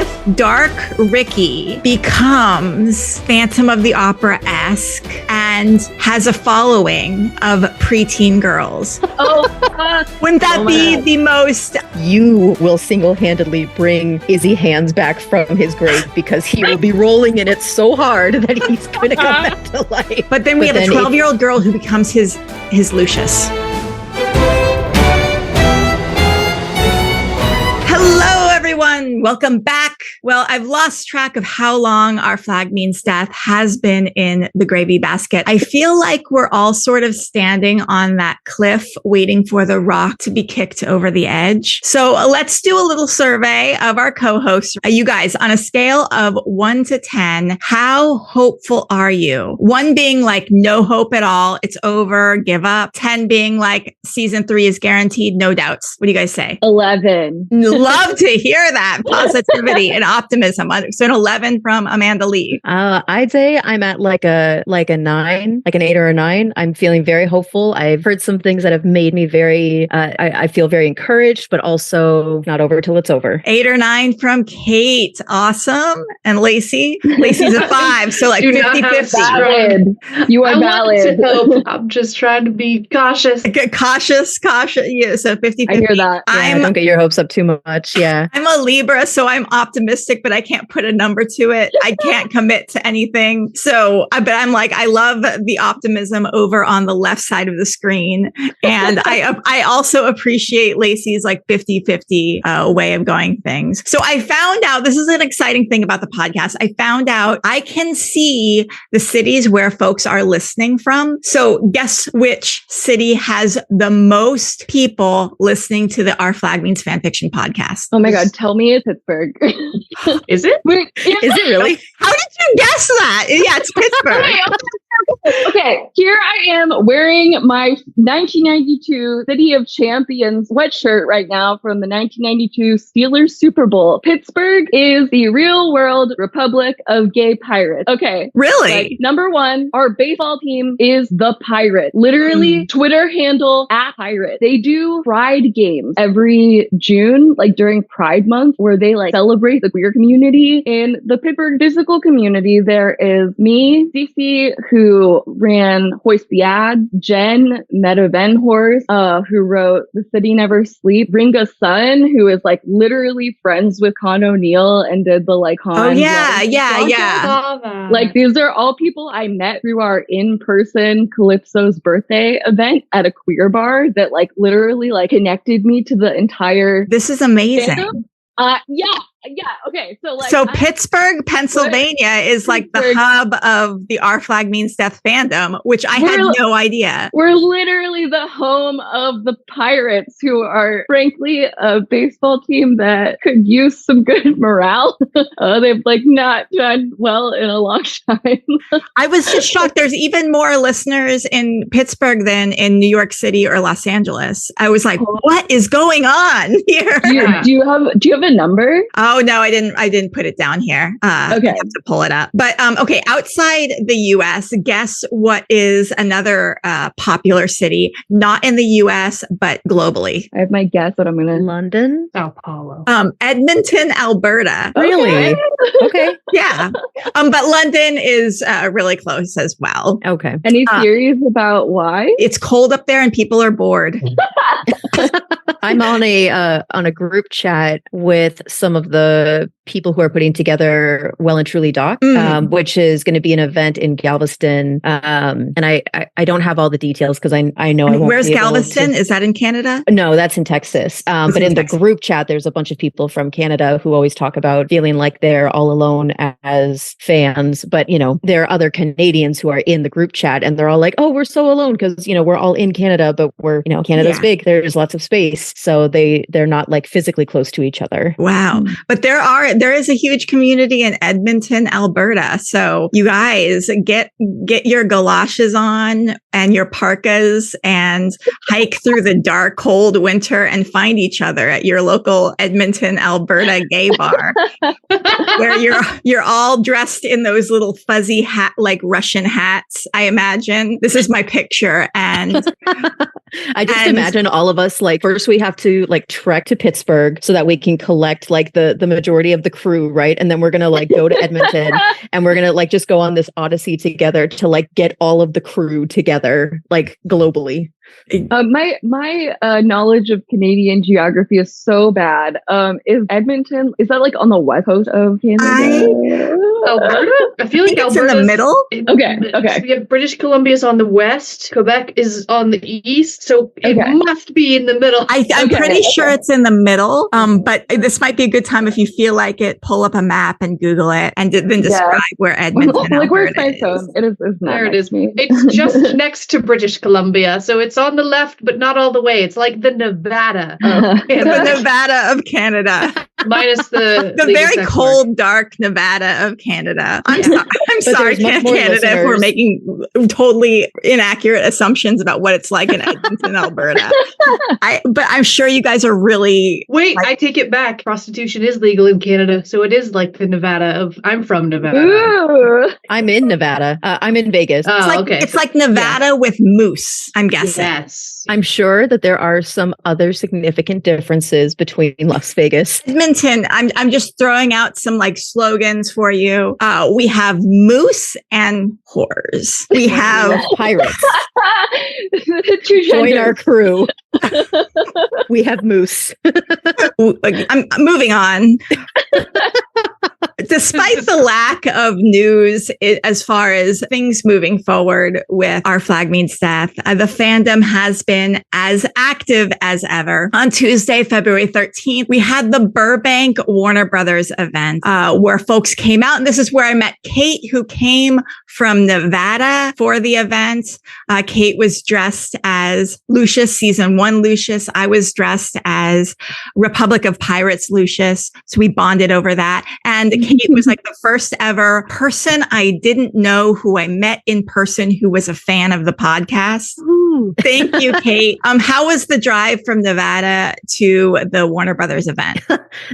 if Dark Ricky becomes Phantom of the Opera-esque and has a following of preteen girls? Wouldn't that be the most? You will single-handedly bring Izzy Hands back from his grave because he will be rolling in it so hard that he's going to come back to life. But then we have a 12-year-old girl who becomes his Lucius. Hello, everyone. Welcome back. Well, I've lost track of how long Our Flag Means Death has been in the gravy basket. I feel like we're all sort of standing on that cliff waiting for the rock to be kicked over the edge. So let's do a little survey of our co-hosts. You guys, on a scale of 1 to 10, how hopeful are you? 1 being like no hope at all. It's over. Give up. 10 being like season 3 is guaranteed. No doubts. What do you guys say? 11. Love to hear that positivity and optimism. So an 11 from Amanda Lee. I'd say I'm at like a 9, like an 8 or a 9. I'm feeling very hopeful. I've heard some things that have made me very, I feel very encouraged, but also not over till it's over. 8 or 9 from Kate. Awesome. And Lacey's a 5. So like 50-50. Valid. You are valid. I'm just trying to be cautious. Cautious. Yeah, so 50-50. I hear that. Yeah, don't get your hopes up too much. Yeah. I'm a Libra, so I'm optimistic, but I can't put a number to it. I can't commit to anything. So, but I'm like, I love the optimism over on the left side of the screen. And I also appreciate Lacey's like 50-50 way of going things. So I found out, this is an exciting thing about the podcast. I found out I can see the cities where folks are listening from. So guess which city has the most people listening to the Our Flag Means Fanfiction podcast? Oh my God, tell me it's Pittsburgh. Is it? Is it really? How did you guess that? Yeah, it's Pittsburgh. Okay, here I am wearing my 1992 City of Champions sweatshirt right now from the 1992 Steelers Super Bowl. Pittsburgh is the real world Republic of Gay Pirates. Okay. Really? Like, number 1, our baseball team is the Pirate. Literally, Twitter handle @Pirate. They do Pride games every June, like during Pride Month, where they like celebrate the queer community. In the Pittsburgh physical community, there is me, Cece, who ran Hoist the Ad, Jen, Meta Venhorst, who wrote The City Never Sleep, Ringa Sun, who is like literally friends with Con O'Neill and did the like Han. Oh yeah. Like these are all people I met through our in-person Calypso's birthday event at a queer bar that like literally like connected me to the entire. This is amazing. Fandom. Yeah. Okay. So like, Pittsburgh, Pennsylvania is like the hub of the Our Flag Means Death fandom, which I had no idea. We're literally the home of the Pirates, who are frankly a baseball team that could use some good morale. They've like not done well in a long time. I was just shocked. There's even more listeners in Pittsburgh than in New York City or Los Angeles. I was like, what is going on here? Do you have a number? Oh no, I didn't put it down here. Okay. I have to pull it up. But okay, outside the US, guess what is another popular city, not in the US, but globally? I have my guess, but I'm gonna London, Sao Paulo. Edmonton, Alberta. Really? Okay. Yeah. But London is really close as well. Okay. Any theories about why? It's cold up there and people are bored. I'm on a group chat with some of the people who are putting together Well and Truly Doc, which is going to be an event in Galveston. And I don't have all the details because I know I won't. Where's Galveston? Is that in Canada? No, that's in Texas. But in the group chat, there's a bunch of people from Canada who always talk about feeling like they're all alone as fans. But, you know, there are other Canadians who are in the group chat and they're all like, oh, we're so alone because, you know, we're all in Canada, but we're, you know, Canada's big. There's lots of space. So they're not like physically close to each other. Wow. But there is a huge community in Edmonton, Alberta. So you guys get your galoshes on and your parkas and hike through the dark, cold winter and find each other at your local Edmonton, Alberta gay bar. where you're all dressed in those little fuzzy hat, like Russian hats. I imagine this is my picture, and I just imagine all of us, like, first we have to like trek to Pittsburgh so that we can collect like the majority of the crew, right? And then we're gonna like go to Edmonton and we're gonna like just go on this odyssey together to like get all of the crew together, like globally. My knowledge of Canadian geography is so bad. Is Edmonton, is that like on the west coast of Canada? Alberta? I feel like it's Alberta's in the middle. Okay. We have British Columbia's on the west, Quebec is on the east, so it must be in the middle. I'm pretty sure it's in the middle. But this might be a good time if you feel like it, pull up a map and Google it, and then describe where Edmonton, like where's my is. phone? It's not there it next is. to me. It's just next to British Columbia, so it's on the left, but not all the way. It's like the Nevada of The Canada. Nevada of Canada. Minus the very cold, dark Nevada of Canada. I'm sorry, Canada, if we're making totally inaccurate assumptions about what it's like in Edmonton, Alberta. But I'm sure you guys are really... Wait, I take it back. Prostitution is legal in Canada, so it is like the Nevada of... I'm from Nevada. Ooh. I'm in Nevada. I'm in Vegas. It's like Nevada with moose, I'm guessing. Yes. I'm sure that there are some other significant differences between Las Vegas. Edmonton, I'm just throwing out some like slogans for you. We have moose and whores. We have pirates. Join Join our crew. We have moose. I'm moving on. Despite the lack of news as far as things moving forward with Our Flag Means Death, the fandom has been as active as ever. On Tuesday, February 13th, we had the Burbank Warner Brothers event where folks came out. And this is where I met Kate, who came from Nevada for the event. Kate was dressed as Lucius, season 1 Lucius. I was dressed as Republic of Pirates Lucius. So we bonded over that. And Kate was like the first ever person I didn't know who I met in person who was a fan of the podcast. Ooh. Thank you, Kate. How was the drive from Nevada to the Warner Brothers event?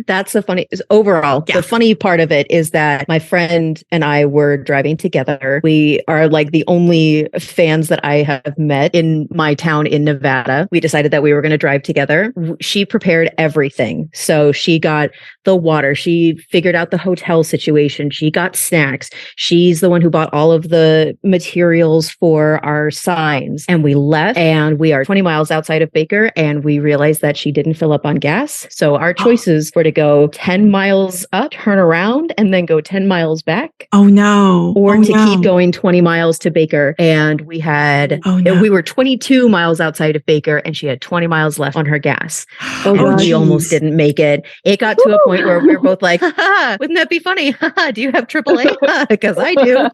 That's the funny overall. Yeah. The funny part of it is that my friend and I were driving together. We are like the only fans that I have met in my town in Nevada. We decided that we were going to drive together. She prepared everything. So she got the water. She figured out the hotel situation. She got snacks. She's the one who bought all of the materials for our signs. And we left, and we are 20 miles outside of Baker, and we realized that she didn't fill up on gas. So our choices were to go 10 miles up, turn around, and then go 10 miles back. Oh no. Or to keep going 20 miles to Baker. And we had, we were 22 miles outside of Baker, and she had 20 miles left on her gas. And we almost didn't make it. It got to a point where we were both like, wouldn't that be funny? Do you have AAA? Because I do.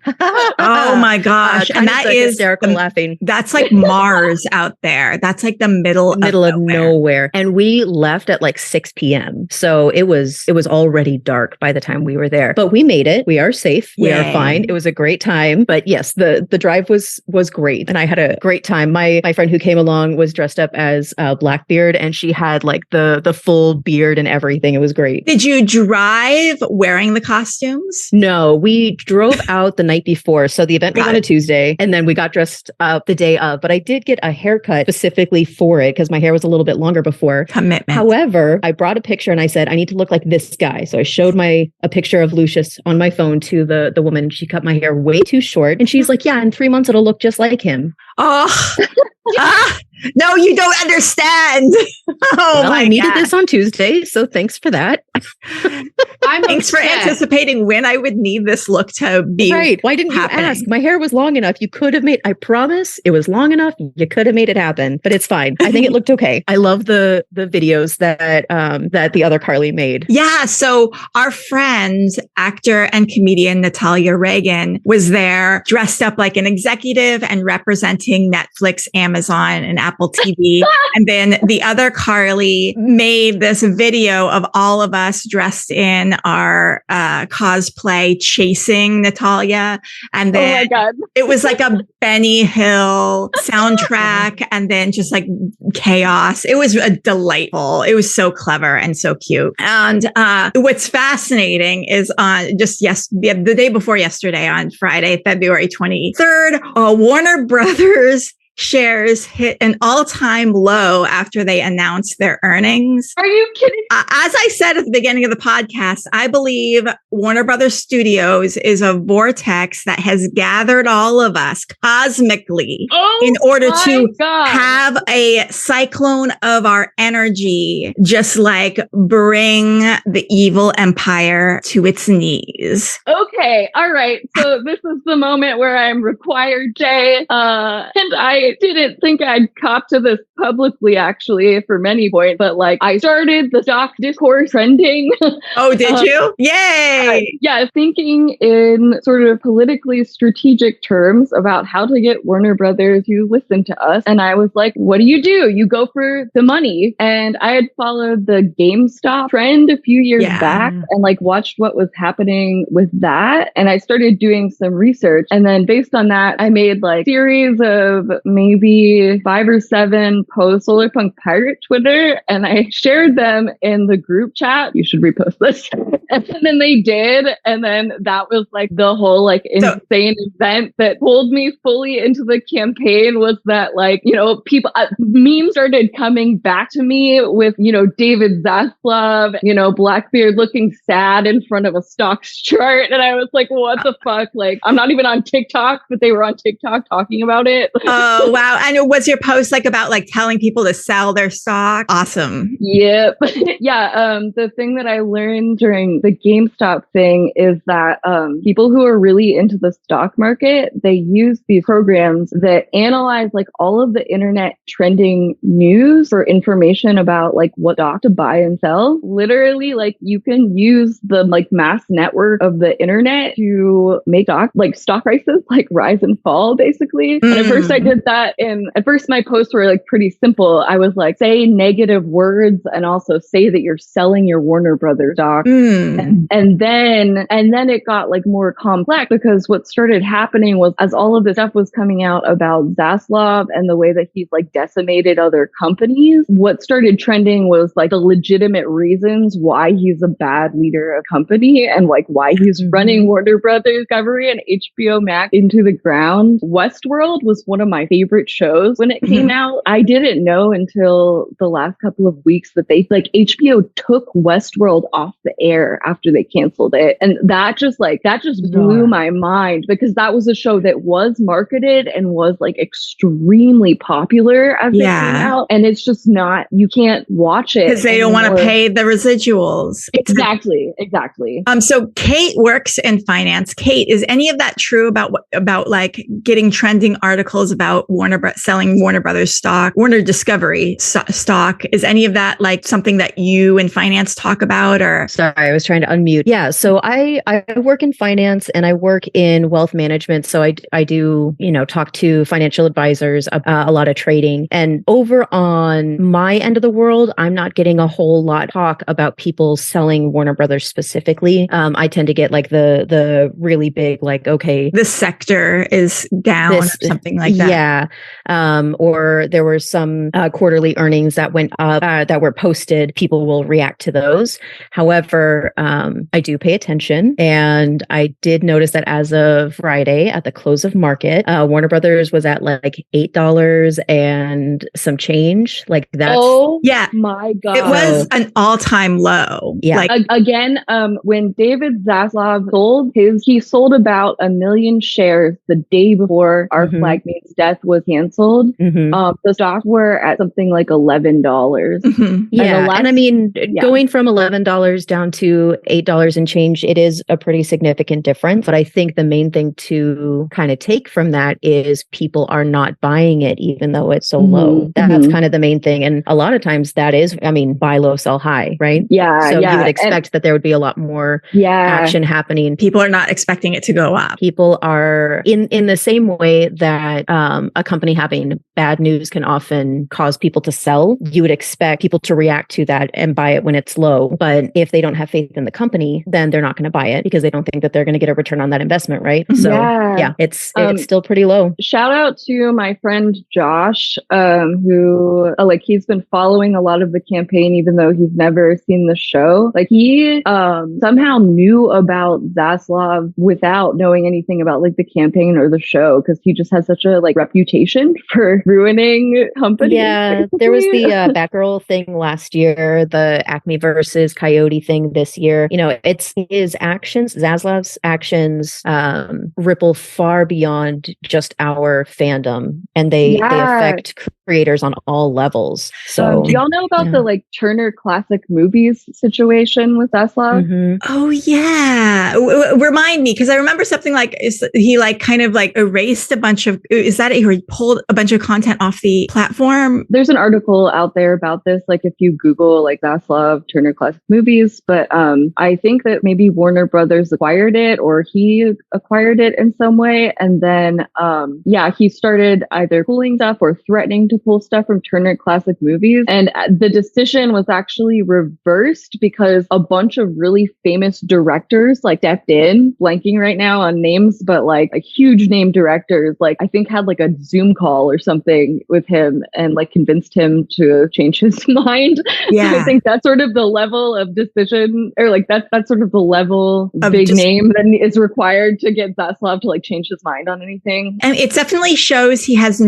Oh my gosh. And that is hysterical laughing. That's like Mars out there. That's like the middle of nowhere. And we left at like 6 p.m. So it was already dark by the time we were there. But we made it. We are safe. Yay. We are fine. It was a great time. But yes, the drive was great. And I had a great time. My friend who came along was dressed up as Blackbeard, and she had like the full beard and everything. It was great. Did you drive wearing the costumes? No, we drove out the night before. So the event was on a Tuesday, and then we got dressed up the day of. But I did get a haircut specifically for it because my hair was a little bit longer before. Commitment. However, I brought a picture and I said, I need to look like this guy. So I showed a picture of Lucius on my phone to the woman. She cut my hair way too short. And she's like, yeah, in 3 months, it'll look just like him. Oh, no, you don't understand. I needed this on Tuesday, so thanks for that. Thanks for anticipating when I would need this look to be right. Why didn't you ask? My hair was long enough. You could have I promise it was long enough. You could have made it happen, but it's fine. I think it looked okay. I love the videos that the other Carly made. Yeah. So our friend, actor and comedian Natalia Reagan was there dressed up like an executive and representing Netflix, Amazon, and Apple Apple TV. And then the other Carly made this video of all of us dressed in our cosplay chasing Natalia. And then oh my God. it was like a Benny Hill soundtrack and then just like chaos. It was delightful. It was so clever and so cute. And what's fascinating is on just the day before yesterday, on Friday, February 23rd, Warner Brothers shares hit an all-time low after they announced their earnings. Are you kidding? As I said at the beginning of the podcast, I believe Warner Brothers Studios is a vortex that has gathered all of us cosmically in order to have a cyclone of our energy, just like bring the evil empire to its knees. Okay. All right. So this is the moment where I'm required, Jay. And I didn't think I'd cop to this publicly, actually, for many points, but like I started the stock discourse trending. Oh, did you? Yay! Yeah, thinking in sort of politically strategic terms about how to get Warner Brothers to listen to us. And I was like, what do? You go for the money. And I had followed the GameStop trend a few years back and like watched what was happening with that. And I started doing some research. And then based on that, I made like series of maybe 5 or 7 posts, Solarpunk Pirate Twitter, and I shared them in the group chat. You should repost this. And then they did. And then that was like the whole like insane event that pulled me fully into the campaign, was that like, you know, people, memes started coming back to me with, you know, David Zaslav, you know, Blackbeard looking sad in front of a stocks chart. And I was like, what the fuck? Like, I'm not even on TikTok, but they were on TikTok talking about it. Oh, wow. And was your post like about like telling people to sell their stock? Awesome. Yep. Yeah. The thing that I learned during the GameStop thing is that people who are really into the stock market, they use these programs that analyze like all of the internet trending news for information about like what stock to buy and sell. Literally, like you can use the like mass network of the internet to make stock prices like rise and fall, basically. And at first I did that, and at first my posts were like pretty simple. I was like, say negative words and also say that you're selling your Warner Brothers stock. And then it got like more complex, because what started happening was, as all of this stuff was coming out about Zaslav and the way that he's like decimated other companies, what started trending was like the legitimate reasons why he's a bad leader of company and like why he's running Warner Brothers Discovery and HBO Max into the ground. Westworld was one of my favorite shows when it came out. I didn't know until the last couple of weeks that they like HBO took Westworld off the air after they canceled it. And that just blew my mind, because that was a show that was marketed and was like extremely popular as it came out. And it's just not, you can't watch it because they don't want to pay the residuals. Exactly. So Kate works in finance. Kate, is any of that true about like getting trending articles about selling Warner Brothers stock, Warner Discovery stock? Is any of that like something that you in finance talk about? Or sorry, I was trying to unmute. Yeah, so I work in finance and I work in wealth management. So I do, talk to financial advisors, a lot of trading. And over on my end of the world, I'm not getting a whole lot of talk about people selling Warner Brothers specifically. I tend to get like the really big, like, okay, this sector is down or something like that. Yeah. Or there were some quarterly earnings that went up that were posted. People will react to those. However, I do pay attention, and I did notice that as of Friday at the close of market, Warner Brothers was at like $8 and some change. Like that's my God. It was an all-time low. Yeah. Like, again, when David Zaslav sold he sold about 1 million shares the day before Out Flag Means Death was canceled. The stocks were at something like $11. Yeah. And I mean, going from $11 down to to $8 and change, it is a pretty significant difference. But I think the main thing to kind of take from that is people are not buying it, even though it's so low. That's kind of the main thing. And a lot of times that is, I mean, buy low, sell high, right? Yeah. So you would expect that there would be a lot more action happening. People are not expecting it to go up. People are in the same way that a company having bad news can often cause people to sell. You would expect people to react to that and buy it when it's low. But if they don't have faith in the company, then they're not going to buy it because they don't think that they're going to get a return on that investment, right? So it's still pretty low. Shout out to my friend Josh, who he's been following a lot of the campaign, even though he's never seen the show. Like he somehow knew about Zaslav without knowing anything about like the campaign or the show, because he just has such a reputation for ruining companies. Yeah, there was the Batgirl thing last year, the Acme versus Coyote thing this year. You know, it's his actions, Zaslav's actions, ripple far beyond just our fandom, and they affect creators on all levels. So do y'all know about the Turner Classic Movies situation with Zaslav? Oh yeah, remind me, because I remember something he kind of erased a bunch of, is that he pulled a bunch of content off the platform? There's an article out there about this, if you Google Zaslav Turner Classic Movies, but I think that maybe Warner Brothers acquired it, or he acquired it in some way, and then he started either pulling stuff or threatening to pull stuff from Turner Classic Movies, and the decision was actually reversed because a bunch of really famous directors stepped in, blanking right now on names, but huge name directors I think had a Zoom call or something with him and convinced him to change his mind. Yeah. So I think that's sort of the level of decision, or that's sort of the level of big name that is required to get Zaslav to change his mind on anything. And it definitely shows he has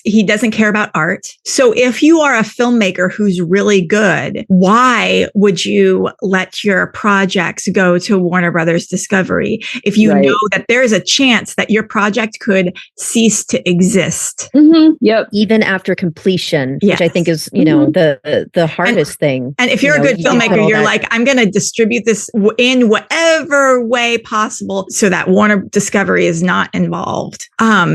he doesn't care about art. So if you are a filmmaker who's really good, why would you let your projects go to Warner Brothers Discovery if you know that there is a chance that your project could cease to exist? Yep. Even after completion, which I think is, the hardest thing. And if you're a good filmmaker, you're I'm going to distribute this in whatever way possible so that Warner Discovery is not involved.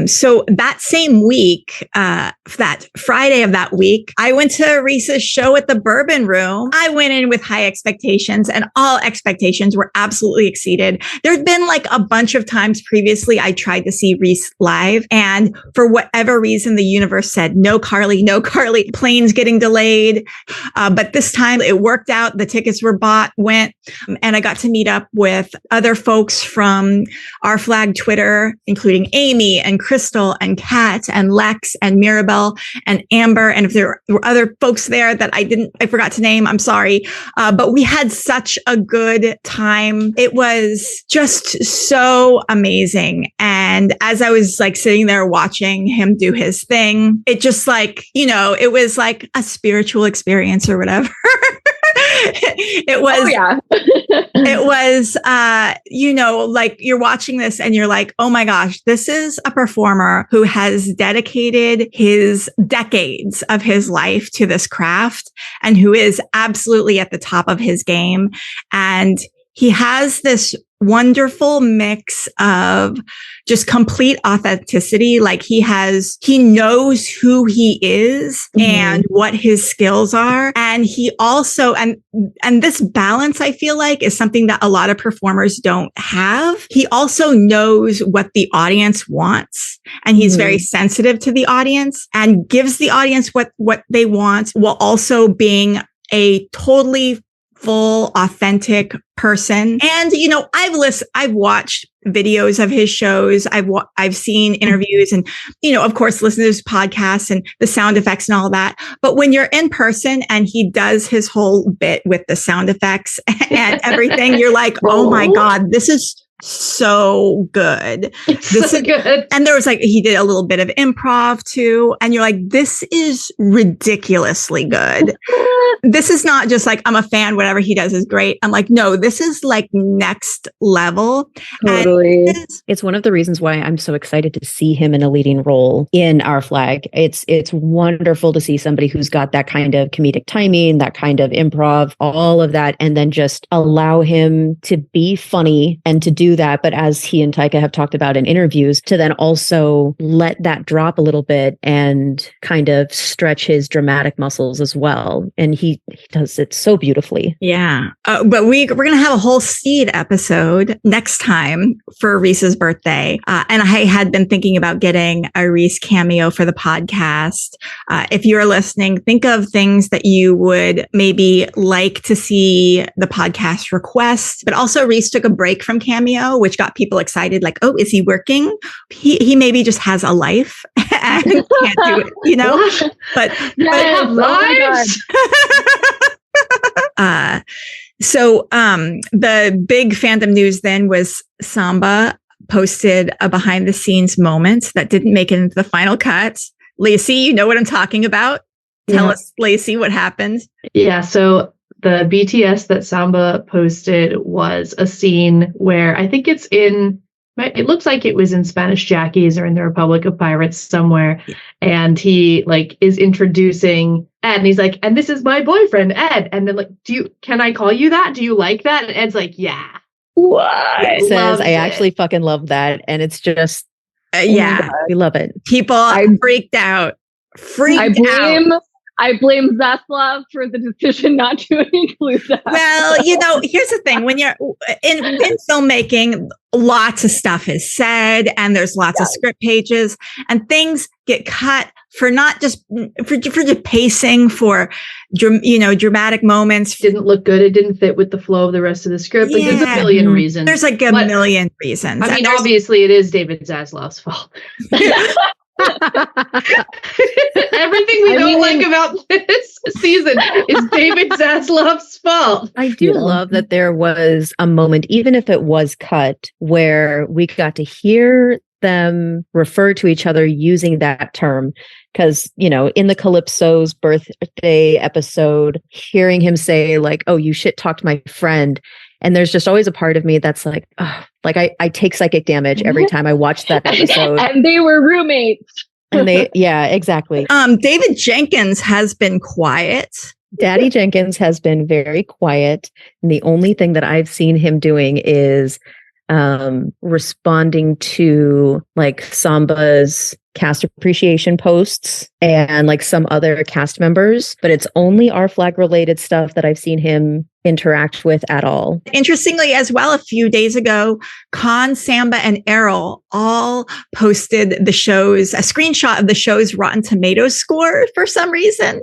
So that same week, that Friday of that week, I went to Reese's show at the Bourbon Room. I went in with high expectations, and all expectations were absolutely exceeded. There'd been a bunch of times previously I tried to see Reese live, and for whatever reason, the universe said, no, Carly, planes getting delayed. But this time it worked out. The tickets were bought, went, and I got to meet up with other folks from Our Flag Twitter, including Amy and Crystal and Kat and Lex and Mirabelle and Amber. And if there were other folks there that I forgot to name, I'm sorry. But we had such a good time. It was just so amazing. And as I was sitting there watching him do his thing, it just it was a spiritual experience or whatever. It was, it was, you're watching this and you're oh my gosh, this is a performer who has dedicated his decades of his life to this craft and who is absolutely at the top of his game. And he has this wonderful mix of just complete authenticity. He knows who he is and what his skills are. And he also, and this balance, I feel is something that a lot of performers don't have. He also knows what the audience wants, and he's very sensitive to the audience and gives the audience what they want, while also being a totally full, authentic person. And, I've watched videos of his shows. I've seen interviews and, of course, listen to his podcasts and the sound effects and all that. But when you're in person and he does his whole bit with the sound effects and everything, you're oh my God, this is so good. It's so good. And there was like, he did a little bit of improv too. And you're like, this is ridiculously good. This is not just like, I'm a fan, whatever he does is great. I'm like, no, this is like next level. Totally. It's one of the reasons why I'm so excited to see him in a leading role in Our Flag. It's wonderful to see somebody who's got that kind of comedic timing, that kind of improv, all of that, and then just allow him to be funny and to do that. But as he and Taika have talked about in interviews, to then also let that drop a little bit and kind of stretch his dramatic muscles as well. And he does it so beautifully. Yeah. But we're going to have a whole Stede episode next time for Reese's birthday. And I had been thinking about getting a Reese cameo for the podcast. If you're listening, think of things that you would maybe like to see the podcast request. But also Reese took a break from cameo, which got people excited. Like, oh, is he working? He maybe just has a life and can't do it, you know? But have lives. So the big fandom news then was Samba posted a behind the scenes moment that didn't make it into the final cut. Lacey, you know what I'm talking about? Tell us, Lacey, what happened. Yeah, so the BTS that Samba posted was a scene where I think it looks like it was in Spanish Jackies or in the Republic of Pirates somewhere. And he like is introducing Ed and he's like, and this is my boyfriend, Ed. And then like, can I call you that? Do you like that? And Ed's like, yeah. What? It says, I actually fucking love that. And it's just, yeah, we love it. People freaked out. I blame Zaslav for the decision not to include that. Well, here's the thing. When you're in filmmaking, lots of stuff is said and there's lots of script pages and things get cut for not just for the pacing, for dramatic moments. Didn't look good. It didn't fit with the flow of the rest of the script. Like, there's a million reasons. There's like a million reasons. I mean, obviously it is David Zaslav's fault. Everything we don't like about this season is David Zaslav's fault. I do love that there was a moment, even if it was cut, where we got to hear them refer to each other using that term. Because, in the Calypso's birthday episode, hearing him say like, oh, you shit talked my friend. And there's just always a part of me that's like, oh, like I take psychic damage every time I watch that episode. And they were roommates. And exactly. David Jenkins has been quiet. Daddy Jenkins has been very quiet. And the only thing that I've seen him doing is responding to like Samba's cast appreciation posts and like some other cast members, but it's only Our Flag related stuff that I've seen him interact with at all. Interestingly, as well, a few days ago, Khan, Samba, and Erroll all posted a screenshot of the show's Rotten Tomatoes score for some reason.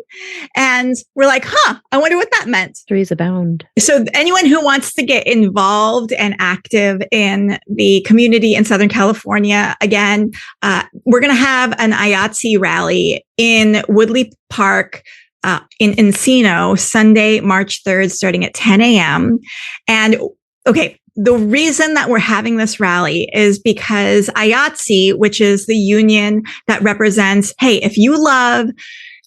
And we're like, I wonder what that meant. Mysteries abound. So anyone who wants to get involved and active in the community in Southern California, again, we're going to have an IATSE rally in Woodley Park, in Encino, Sunday, March 3rd, starting at 10 a.m. And okay, the reason that we're having this rally is because IATSE, which is the union that represents, hey, if you love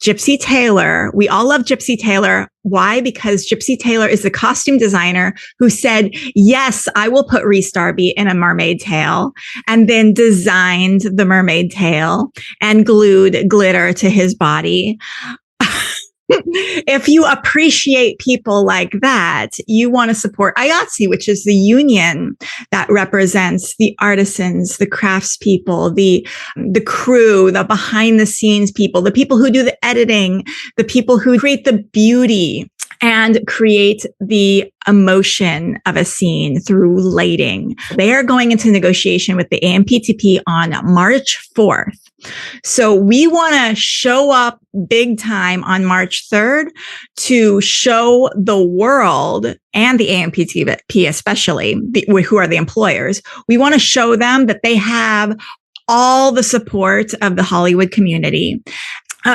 Gypsy Taylor, we all love Gypsy Taylor. Why? Because Gypsy Taylor is the costume designer who said, yes, I will put Rhys Darby in a mermaid tail, and then designed the mermaid tail and glued glitter to his body. If you appreciate people like that, you want to support IATSE, which is the union that represents the artisans, the craftspeople, the crew, the behind the scenes people, the people who do the editing, the people who create the beauty and create the emotion of a scene through lighting. They are going into negotiation with the AMPTP on March 4th. So we want to show up big time on March 3rd to show the world and the AMPTP especially, who are the employers. We want to show them that they have all the support of the Hollywood community.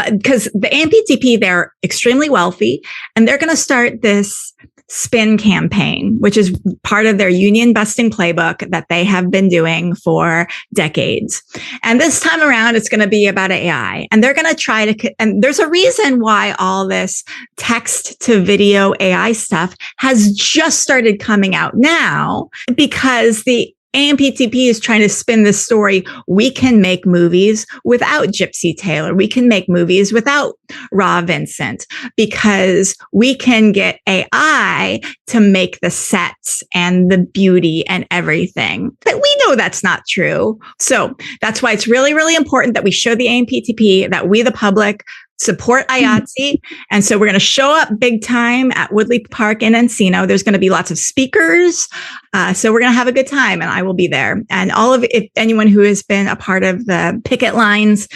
Because the AMPTP, they're extremely wealthy, and they're going to start this spin campaign, which is part of their union busting playbook that they have been doing for decades. And this time around, it's going to be about AI. And they're going to try to, and there's a reason why all this text to video AI stuff has just started coming out now, because the AMPTP is trying to spin this story. We can make movies without Gypsy Taylor. We can make movies without Raw Vincent, because we can get AI to make the sets and the beauty and everything. But we know that's not true. So that's why it's really, really important that we show the AMPTP, that we, the public, support IATSE. And so we're going to show up big time at Woodley Park in Encino. There's going to be lots of speakers. So we're going to have a good time, and I will be there. And if anyone who has been a part of the picket lines,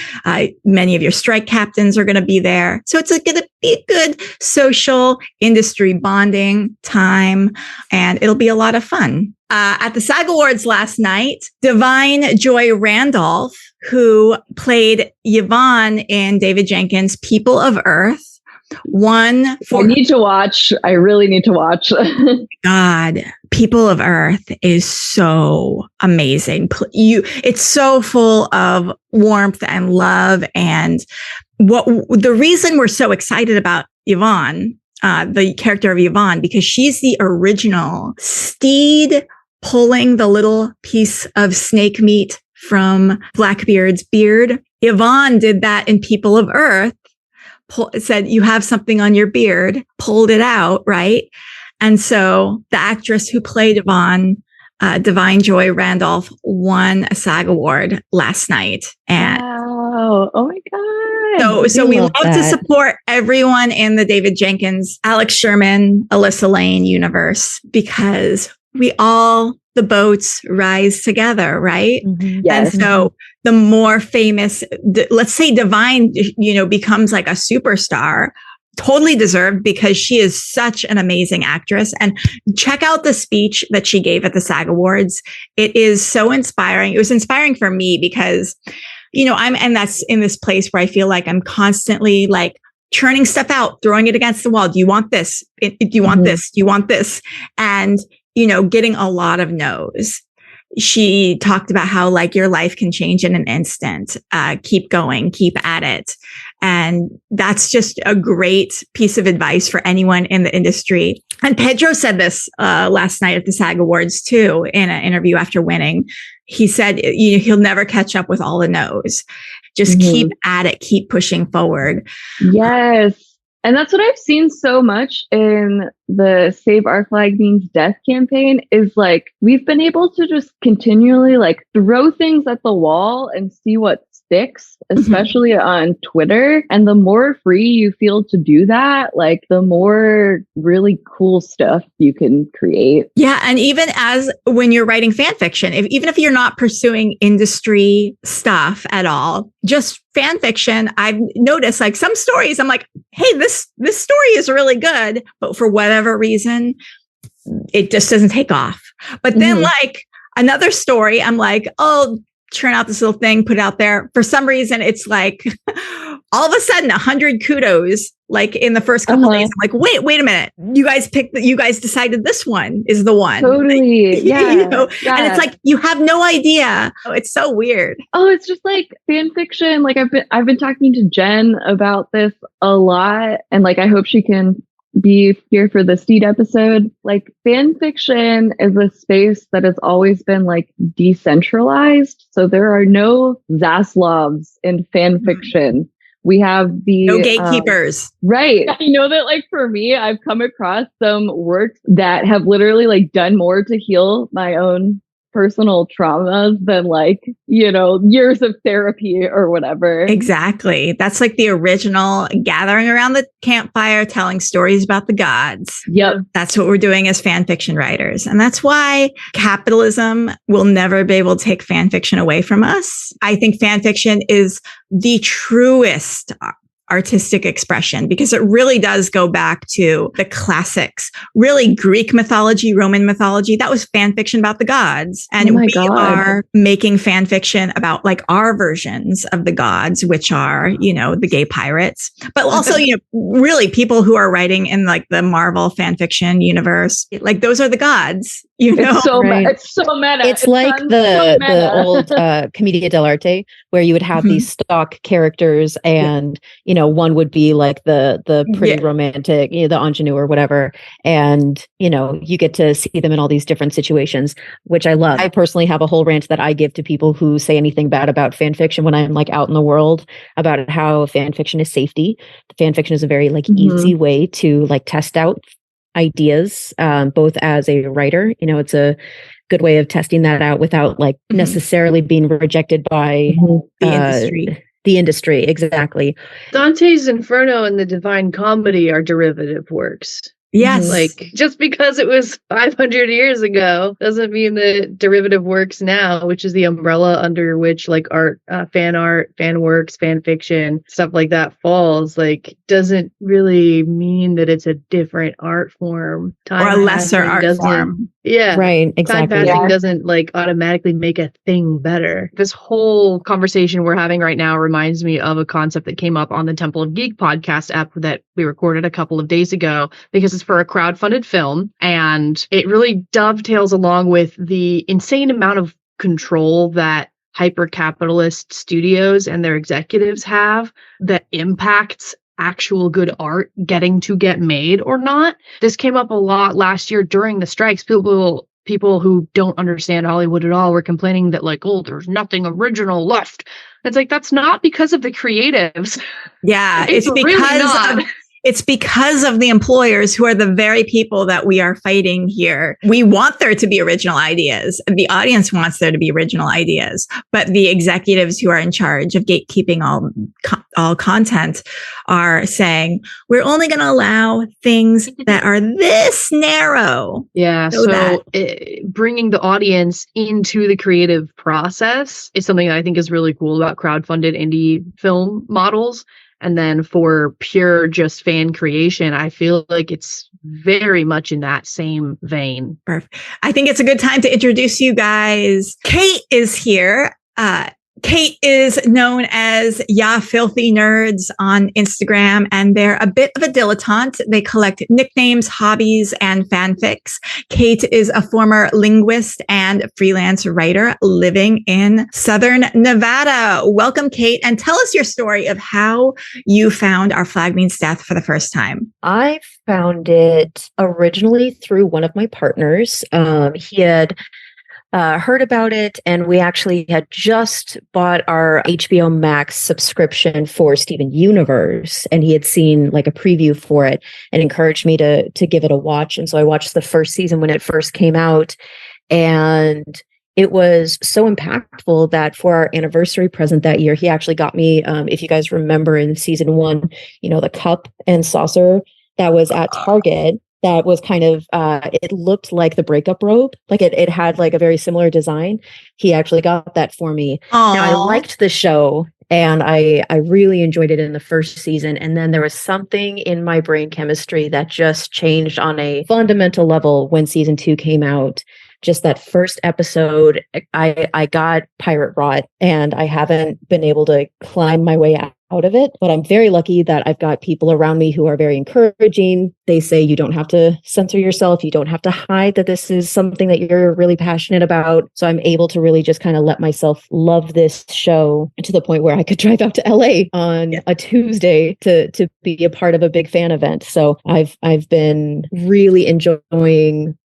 many of your strike captains are going to be there. So it's going to be a good social industry bonding time, and it'll be a lot of fun. At the SAG Awards last night, Divine Joy Randolph, who played Yvonne in David Jenkins' People of Earth, won for... I really need to watch. God, People of Earth is so amazing. It's so full of warmth and love. And the reason we're so excited about Yvonne, the character of Yvonne, because she's the original Stede pulling the little piece of snake meat from Blackbeard's beard. Yvonne did that in People of Earth, said, you have something on your beard, pulled it out, right? And so the actress who played Yvonne, Divine Joy Randolph, won a SAG award last night. And wow. Oh my God. So we love to support everyone in the David Jenkins, Alex Sherman, Alyssa Lane universe, because the boats rise together, right? Mm-hmm. Yes. And so the more famous, let's say Divine, becomes like a superstar, totally deserved, because she is such an amazing actress. And check out the speech that she gave at the SAG Awards. It is so inspiring. It was inspiring for me because, that's in this place where I feel like I'm constantly like churning stuff out, throwing it against the wall. Do you want this? Do you want this? Do you want this? And getting a lot of no's. She talked about how like your life can change in an instant. Keep going, keep at it. And that's just a great piece of advice for anyone in the industry. And Pedro said this last night at the SAG Awards too, in an interview after winning. He said, he'll never catch up with all the no's. Just keep at it, keep pushing forward. Yes. And that's what I've seen so much in the Save Our Flag Means Death campaign, is like, we've been able to just continually like throw things at the wall and see what sticks, especially on Twitter. And the more free you feel to do that, like the more really cool stuff you can create. Yeah. And even when you're writing fan fiction, even if you're not pursuing industry stuff at all, just fan fiction, I've noticed like some stories, I'm like, hey, this story is really good, but for whatever reason, it just doesn't take off. But then like another story, I'm like, oh, churn out this little thing, put it out there. For some reason, it's like all of a sudden 100 kudos, like in the first couple days. I'm like, wait a minute. You guys decided this one is the one. Totally. Yeah. Yeah. And it's like, you have no idea. Oh, it's so weird. Oh, it's just like fan fiction. Like I've been talking to Jen about this a lot, and like, I hope she can be here for the Stede episode. Like fan fiction is a space that has always been like decentralized. So there are no Zaslavs in fan fiction. We have no gatekeepers. Right. I know that like for me, I've come across some works that have literally like done more to heal my own personal traumas than like, years of therapy or whatever. Exactly. That's like the original gathering around the campfire, telling stories about the gods. Yep. That's what we're doing as fan fiction writers. And that's why capitalism will never be able to take fan fiction away from us. I think fan fiction is the truest artistic expression, because it really does go back to the classics, really Greek mythology, Roman mythology. That was fan fiction about the gods. And we are making fan fiction about like our versions of the gods, which are, you know, the gay pirates, but also, you know, really people who are writing in like the Marvel fan fiction universe, like those are the gods, you know? It's so, it's so meta. It's like the old Commedia dell'arte, where you would have these stock characters and, you know, one would be like the pretty romantic, you know, the ingenue or whatever. And, you know, you get to see them in all these different situations, which I love. I personally have a whole rant that I give to people who say anything bad about fan fiction when I'm like out in the world about how fan fiction is safety. Fan fiction is a very like easy way to like test out ideas, both as a writer, you know, it's a good way of testing that out without like necessarily being rejected by the industry. The industry, exactly. Dante's Inferno and the Divine Comedy are derivative works. Yes. Like, just because it was 500 years ago doesn't mean that derivative works now, which is the umbrella under which like art, fan works, fan fiction, stuff like that falls, like doesn't really mean that it's a different art form. Or a lesser art form. Yeah. Right. Exactly. Time passing doesn't like automatically make a thing better. This whole conversation we're having right now reminds me of a concept that came up on the Temple of Geek podcast app that we recorded a couple of days ago, because it's for a crowdfunded film, and it really dovetails along with the insane amount of control that hyper-capitalist studios and their executives have that impacts actual good art getting to get made or not. This came up a lot last year during the strikes. People who don't understand Hollywood at all were complaining that like, oh, there's nothing original left. It's like, that's not because of the creatives. Yeah, it's because really of It's because of the employers who are the very people that we are fighting here. We want there to be original ideas. The audience wants there to be original ideas, but the executives who are in charge of gatekeeping all content are saying, we're only going to allow things that are this narrow. Yeah. So bringing the audience into the creative process is something that I think is really cool about crowdfunded indie film models. And then for pure just fan creation, I feel like it's very much in that same vein. Perfect. I think it's a good time to introduce you guys. Kate is here. Kate is known as Ya Filthy Nerds on Instagram, and they're a bit of a dilettante. They collect nicknames, hobbies, and fanfics. Kate is a former linguist and freelance writer living in Southern Nevada. Welcome, Kate, and tell us your story of how you found Our Flag Means Death for the first time. I found it originally through one of my partners. He had heard about it, and we actually had just bought our HBO Max subscription for Steven Universe, and he had seen like a preview for it and encouraged me to give it a watch. And so I watched the first season when it first came out, and it was so impactful that for our anniversary present that year, he actually got me, if you guys remember in season 1, you know, the cup and saucer that was at Target. That was kind of, it looked like the breakup robe. Like it had like a very similar design. He actually got that for me. Aww. Now, I liked the show and I really enjoyed it in the first season. And then there was something in my brain chemistry that just changed on a fundamental level when season 2 came out. Just that first episode, I got pirate rot, and I haven't been able to climb my way out of it. But I'm very lucky that I've got people around me who are very encouraging. They say you don't have to censor yourself. You don't have to hide that this is something that you're really passionate about. So I'm able to really just kind of let myself love this show to the point where I could drive out to LA on a Tuesday to be a part of a big fan event. So I've been really enjoying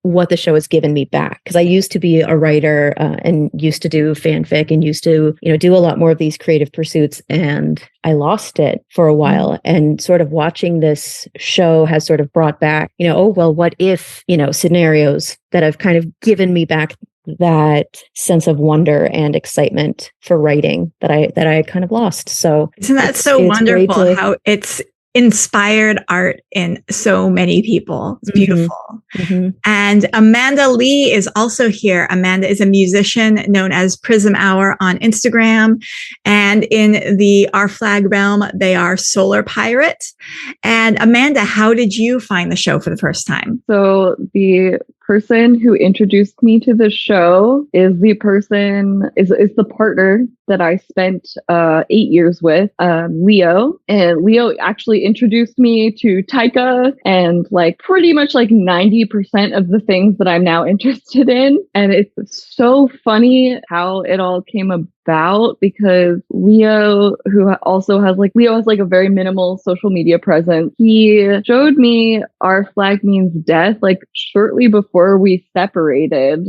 what the show has given me back, because I used to be a writer and used to do fanfic and used to, you know, do a lot more of these creative pursuits, and I lost it for a while. And sort of watching this show has sort of brought back, you know, oh, well, what if, you know, scenarios that have kind of given me back that sense of wonder and excitement for writing that I kind of lost. So isn't that so wonderful how it's inspired art in so many people. It's beautiful. Mm-hmm. And Amanda Lee is also here. Amanda is a musician known as Prism Hour on Instagram. And in the Our Flag realm, they are Solar Pirate. And Amanda, how did you find the show for the first time? So the person who introduced me to the show is the partner that I spent 8 years with, Leo. And Leo actually introduced me to Taika and like pretty much like 90% of the things that I'm now interested in. And it's so funny how it all came about, because Leo has like a very minimal social media presence. He showed me Our Flag Means Death like shortly before we separated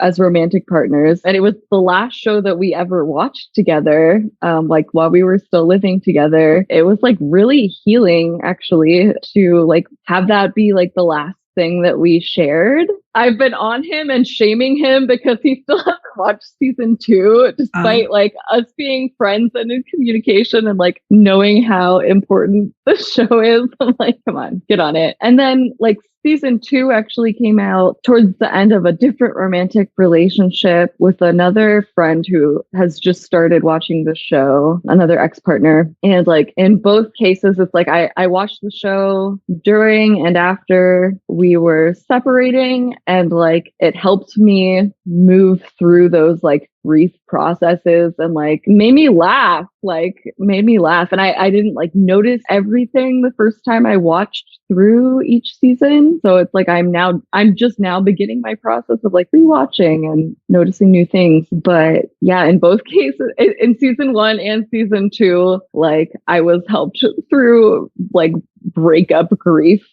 as romantic partners, and it was the last show that we ever watched together, like while we were still living together. It was like really healing actually to like have that be like the last thing that we shared. I've been on him and shaming him because he still hasn't watched season 2, despite like us being friends and in communication and like knowing how important the show is. I'm like, come on, get on it. And then like season 2 actually came out towards the end of a different romantic relationship with another friend who has just started watching the show, another ex-partner. And like in both cases, it's like I watched the show during and after we were separating, and like it helped me move through those like grief processes and like made me laugh. And I didn't like notice everything the first time I watched through each season. So it's like I'm just now beginning my process of like rewatching and noticing new things. But yeah, in both cases, in season 1 and season 2, like I was helped through like breakup grief.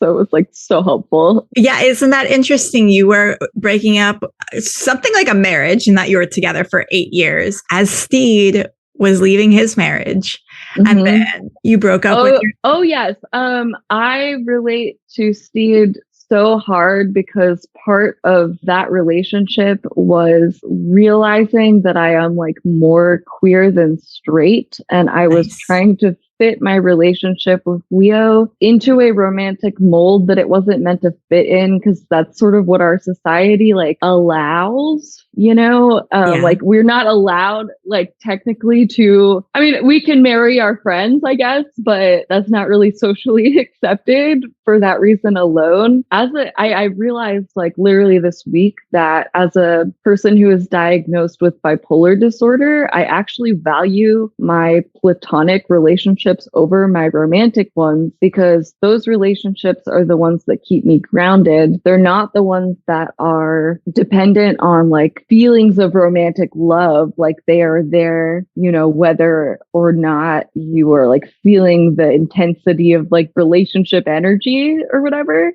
So it was like so helpful. Yeah, isn't that interesting? You were breaking up something like a marriage and that you were together for 8 years as Stede was leaving his marriage. And then you broke up with your... Oh, yes. I relate to Stede so hard because part of that relationship was realizing that I am like more queer than straight. And I was trying to fit my relationship with Leo into a romantic mold that it wasn't meant to fit in, because that's sort of what our society like allows, you know. Like we're not allowed like technically to, I mean, we can marry our friends, I guess, but that's not really socially accepted for that reason alone. I realized like literally this week that as a person who is diagnosed with bipolar disorder, I actually value my platonic relationships over my romantic ones, because those relationships are the ones that keep me grounded. They're not the ones that are dependent on like feelings of romantic love. Like they are there, you know, whether or not you are like feeling the intensity of like relationship energy or whatever.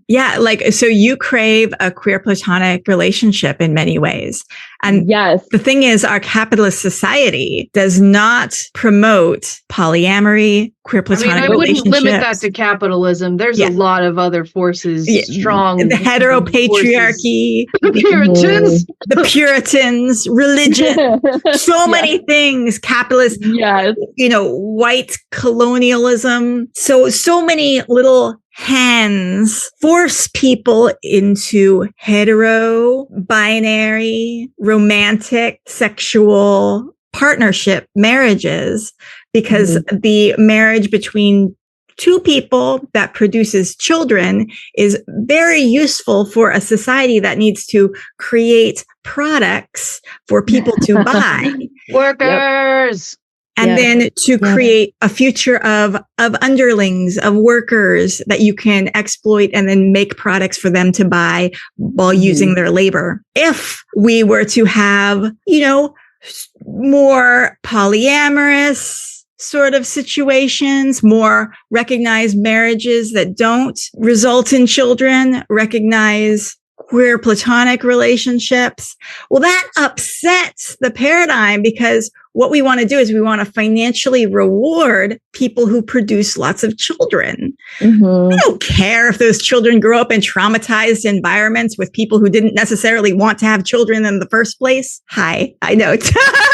Yeah, like so you crave a queer platonic relationship in many ways. And yes, the thing is, our capitalist society does not promote polyamory, queer platonic relationships. I wouldn't limit that to capitalism. There's a lot of other forces, strong. The heteropatriarchy, the Puritans, religion, so many things, capitalist, you know, white colonialism. So many little hands force people into hetero, binary, romantic, sexual partnership marriages, because the marriage between two people that produces children is very useful for a society that needs to create products for people to buy. Workers. And then to create a future of underlings, of workers that you can exploit and then make products for them to buy while using their labor. If we were to have, you know, more polyamorous sort of situations, more recognized marriages that don't result in children, recognize queer platonic relationships, well, that upsets the paradigm, because what we want to do is we want to financially reward people who produce lots of children. Mm-hmm. We don't care if those children grow up in traumatized environments with people who didn't necessarily want to have children in the first place. Hi, I know.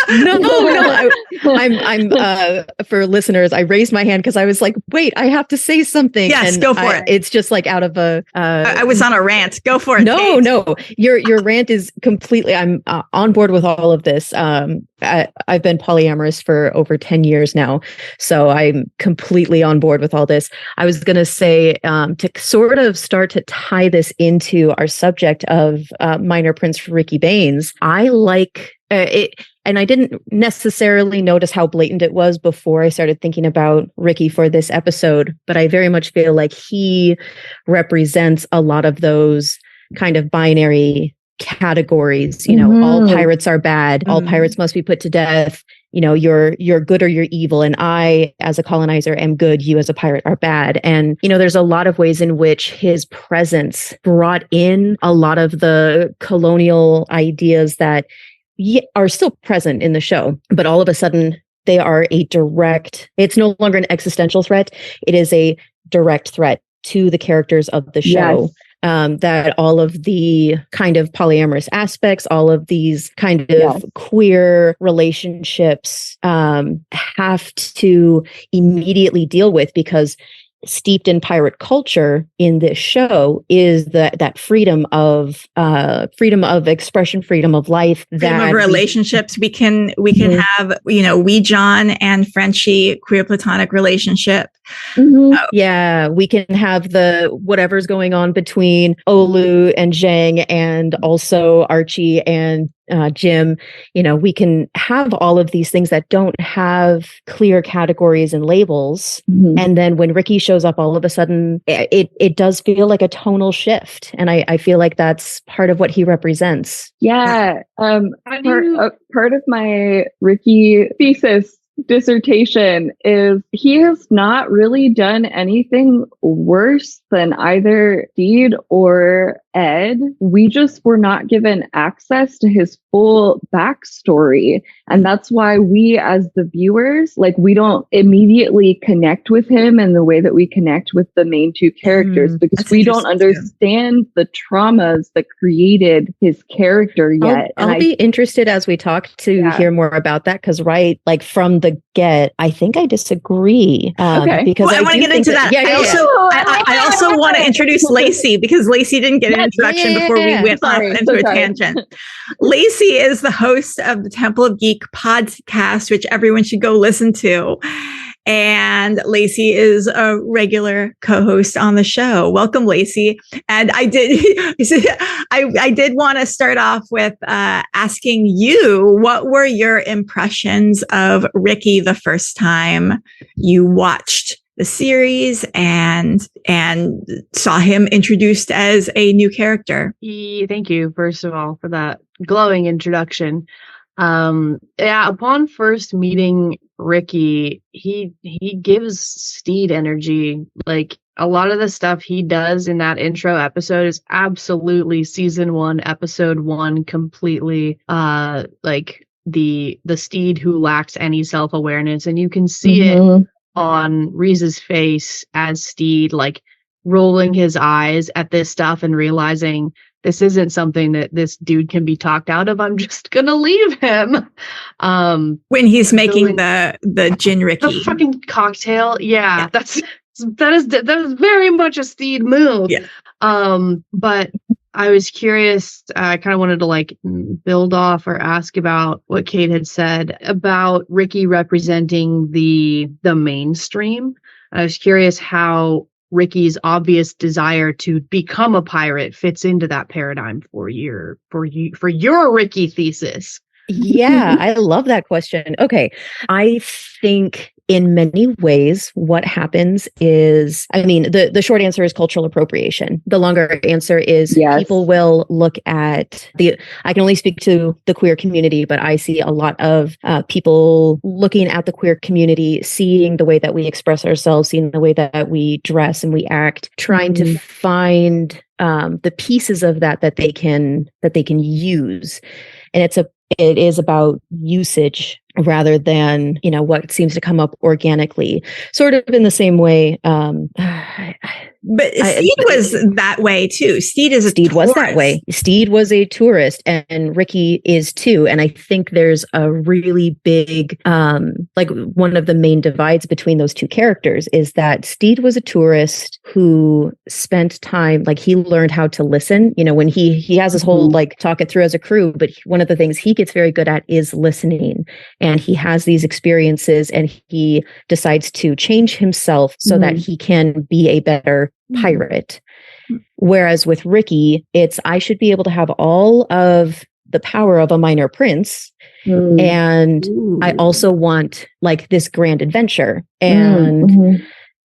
No. I'm for listeners, I raised my hand because I was like, wait, I have to say something. Yes, and go for it. It's just like out of a. I was on a rant. Go for it. No, Kate. no. Your rant is completely. I'm on board with all of this. I've been polyamorous for over 10 years now, so I'm completely on board with all this. I was going to say to sort of start to tie this into our subject of Minor Prince Ricky Baines. I like it. And I didn't necessarily notice how blatant it was before I started thinking about Ricky for this episode, but I very much feel like he represents a lot of those kind of binary categories. You know, all pirates are bad. All pirates must be put to death. You know, you're good or you're evil. And I, as a colonizer, am good. You as a pirate are bad. And, you know, there's a lot of ways in which his presence brought in a lot of the colonial ideas that are still present in the show, but all of a sudden they are it's no longer an existential threat. It is a direct threat to the characters of the show. Yes. That all of the kind of polyamorous aspects, all of these kind of queer relationships have to immediately deal with, because steeped in pirate culture in this show is that freedom of expression, freedom of life, freedom of relationships. We can have, you know, John and Frenchie queer platonic relationship. Yeah, we can have the whatever's going on between Olu and Zhang, and also Archie and Jim. You know, we can have all of these things that don't have clear categories and labels. And then when Ricky shows up, all of a sudden it does feel like a tonal shift. And I feel like that's part of what he represents. Yeah. Part of my Ricky thesis dissertation is he has not really done anything worse than either Stede or Ed. We just were not given access to his full backstory. And that's why we, as the viewers, we don't immediately connect with him in the way that we connect with the main two characters, because we don't understand the traumas that created his character yet. I'll be interested as we talk to hear more about that, because from the get, I think I disagree. Because I want to get into that. I also want to introduce Lacey, because Lacey didn't get an introduction before we went off into a tangent. Lacey is the host of the Temple of Geek podcast, which everyone should go listen to. And Lacey is a regular co-host on the show. Welcome, Lacey. And I did want to start off with asking you, what were your impressions of Ricky the first time you watched the series and saw him introduced as a new character? Thank you, first of all, for that glowing introduction. Upon first meeting Ricky, he gives Stede energy. A lot of the stuff he does in that intro episode is absolutely season 1, episode 1, completely the Stede who lacks any self-awareness, and you can see it on Reese's face as Stede rolling his eyes at this stuff and realizing this isn't something that this dude can be talked out of. I'm just gonna leave him. When he's making the gin Ricky, the fucking cocktail. Yeah. That is very much a Stede move. Yeah. But I was curious. I kind of wanted to build off or ask about what Kate had said about Ricky representing the mainstream. I was curious how Ricky's obvious desire to become a pirate fits into that paradigm for your Ricky thesis. Yeah, I love that question. Okay, I think in many ways what happens is, the short answer is cultural appropriation. The longer answer is people will look at I can only speak to the queer community, but I see a lot of people looking at the queer community, seeing the way that we express ourselves, seeing the way that we dress and we act, trying to find the pieces of that they can use. And it is about usage rather than, what seems to come up organically, sort of in the same way. But Stede was that way too. Stede was that way. Stede was a tourist, and Ricky is too. And I think there's a really big, one of the main divides between those two characters is that Stede was a tourist who spent time, he learned how to listen. When he has this whole talk it through as a crew, but one of the things he gets very good at is listening. And he has these experiences, and he decides to change himself so that he can be a better pirate. Whereas with Ricky, it's I should be able to have all of the power of a minor prince, and I also want this grand adventure. And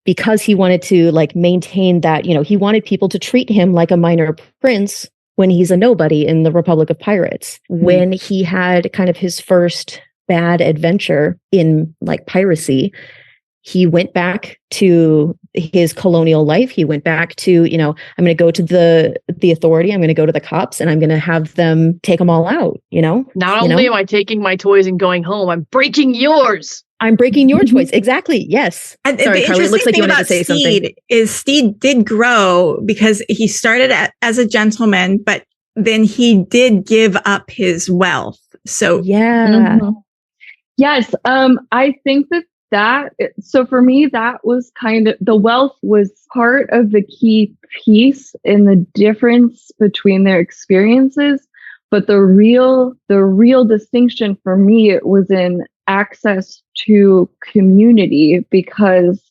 because he wanted to maintain that, he wanted people to treat him like a minor prince when he's a nobody in the Republic of Pirates. When he had kind of his first bad adventure in piracy, he went back to his colonial life. He went back to, I'm going to go to the authority. I'm going to go to the cops, and I'm going to have them take them all out, Not only am I taking my toys and going home, I'm breaking yours. I'm breaking your toys. Exactly. Yes. And sorry, the Carly, it looks like you wanted to say something. Is Stede did grow because he started as a gentleman, but then he did give up his wealth. So yeah. Yes. I think so for me, that was kind of, the wealth was part of the key piece in the difference between their experiences. But the real distinction for me, it was in access to community, because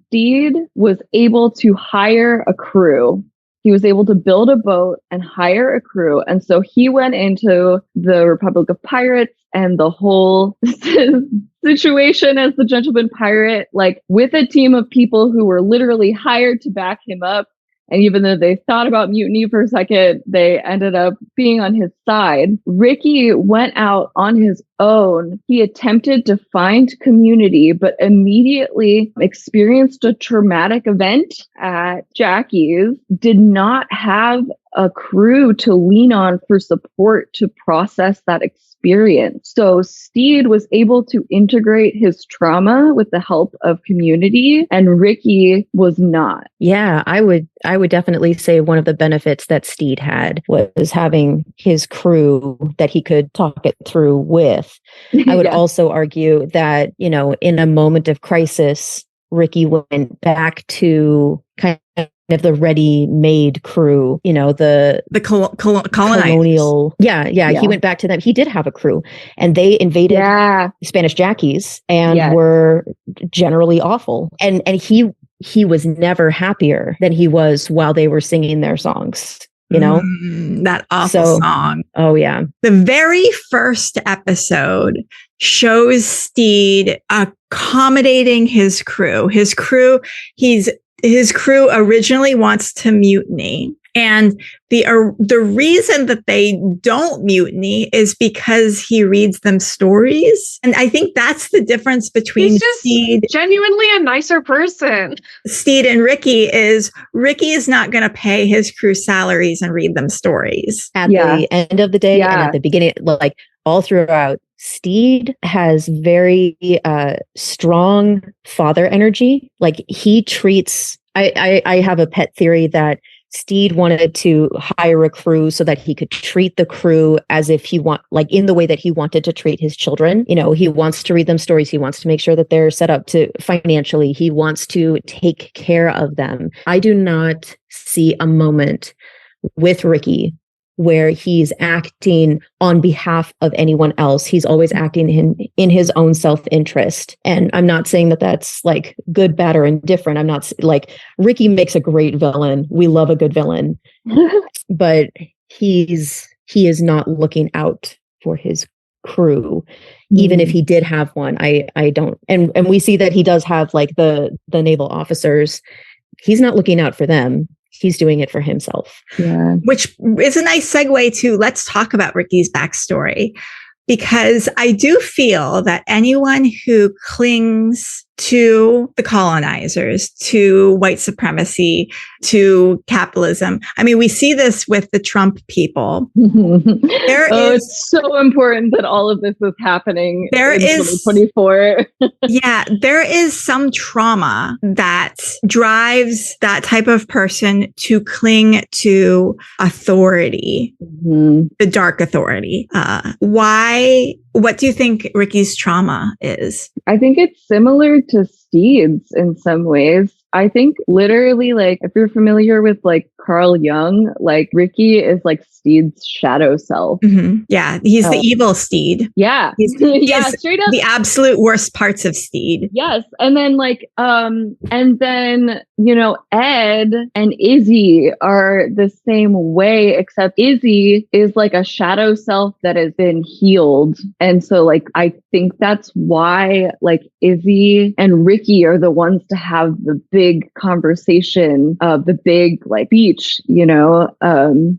Stede was able to hire a crew. He was able to build a boat and hire a crew. And so he went into the Republic of Pirates and the whole situation as the gentleman pirate, with a team of people who were literally hired to back him up. And even though they thought about mutiny for a second, they ended up being on his side. Ricky went out on his own. He attempted to find community, but immediately experienced a traumatic event at Jackie's, did not have a crew to lean on for support to process that experience. So Stede was able to integrate his trauma with the help of community, and Ricky was not. Yeah, I would definitely say one of the benefits that Stede had was having his crew that he could talk it through with. I would also argue that, in a moment of crisis, Ricky went back to kind of the ready-made crew, the colonial. Yeah. He went back to them. He did have a crew, and they invaded Spanish Jackies and were generally awful. And he was never happier than he was while they were singing their songs. That awful song. Oh yeah. The very first episode shows Stede accommodating his crew. His crew originally wants to mutiny. And the reason that they don't mutiny is because he reads them stories. And I think that's the difference between Stede, genuinely a nicer person. Stede and Ricky is not going to pay his crew salaries and read them stories. At the end of the day and at the beginning, all throughout, Stede has very strong father energy. He treats, I have a pet theory that Stede wanted to hire a crew so that he could treat the crew as if in the way that he wanted to treat his children. He wants to read them stories. He wants to make sure that they're set up to financially. He wants to take care of them. I do not see a moment with Ricky where he's acting on behalf of anyone else. He's always acting in his own self-interest. And I'm not saying that that's good, bad, or indifferent. I'm not Ricky makes a great villain. We love a good villain, but he is not looking out for his crew. Even if he did have one, I don't. And we see that he does have the naval officers. He's not looking out for them. He's doing it for himself. Yeah. Which is a nice segue to let's talk about Ricky's backstory, because I do feel that anyone who clings to the colonizers, to white supremacy, to capitalism. I mean, we see this with the Trump people. It's so important that all of this is happening in 2024. Yeah, there is some trauma that drives that type of person to cling to authority, the dark authority. Why? What do you think Ricky's trauma is? I think it's similar to Stede's in some ways. I think literally, like, if you're familiar with like Carl Jung, like Ricky is like Stede's shadow self. Yeah, he's the evil Stede. Yeah, he's straight up the absolute worst parts of Stede. Yes, and then you know, Ed and Izzy are the same way, except Izzy is like a shadow self that has been healed, and so like I think that's why like Izzy and Ricky are the ones to have the big conversation of the big like beach, you know,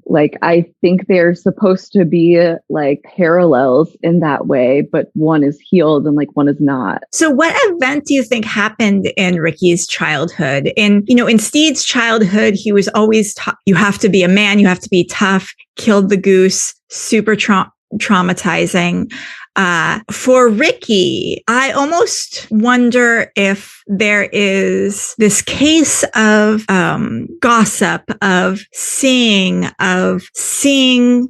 like I think they're supposed to be like parallels in that way, but one is healed and like one is not. So what event do you think happened in Ricky's childhood? In Stede's childhood, he was always taught, you have to be a man, you have to be tough, killed the goose, super traumatizing. For Ricky, I almost wonder if there is this case of gossip, of seeing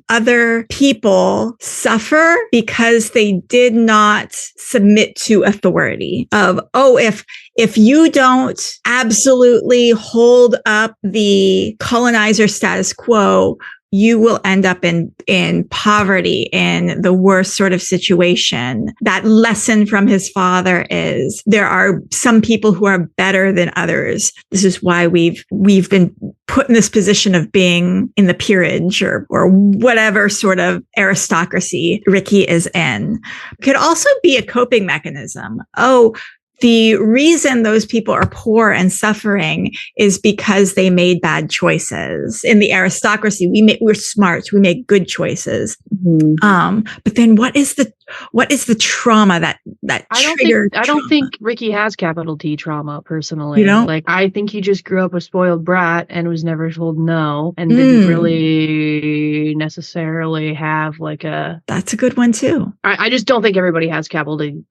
other people suffer because they did not submit to authority. Of, oh, if you don't absolutely hold up the colonizer status quo, you will end up in poverty, in the worst sort of situation. That lesson from his father is there are some people who are better than others. This is why we've been put in this position of being in the peerage or whatever sort of aristocracy Ricky is in. Could also be a coping mechanism. Oh, the reason those people are poor and suffering is because they made bad choices. In the aristocracy, we're smart, we make good choices. But then what is the trauma that triggered? I don't think Ricky has capital T trauma personally. You don't? Like, I think he just grew up a spoiled brat and was never told no and didn't really necessarily have like a. That's a good one too. I just don't think everybody has capital T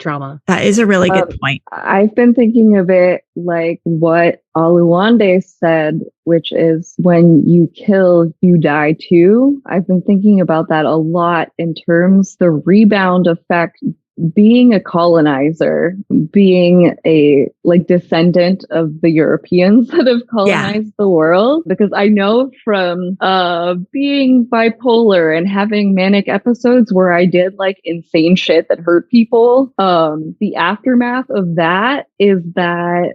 trauma. That is a really good point. I've been thinking of it like what Oluwande said, which is when you kill, you die too. I've been thinking about that a lot in terms the rebound effect. Being a colonizer, being a like descendant of the Europeans that have colonized the world, because I know from being bipolar and having manic episodes where I did like insane shit that hurt people, the aftermath of that is that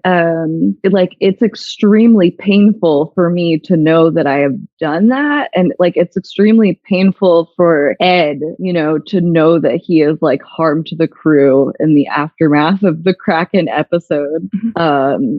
it's extremely painful for me to know that I have done that, and like it's extremely painful for Ed, you know, to know that he is like harmed the crew in the aftermath of the Kraken episode.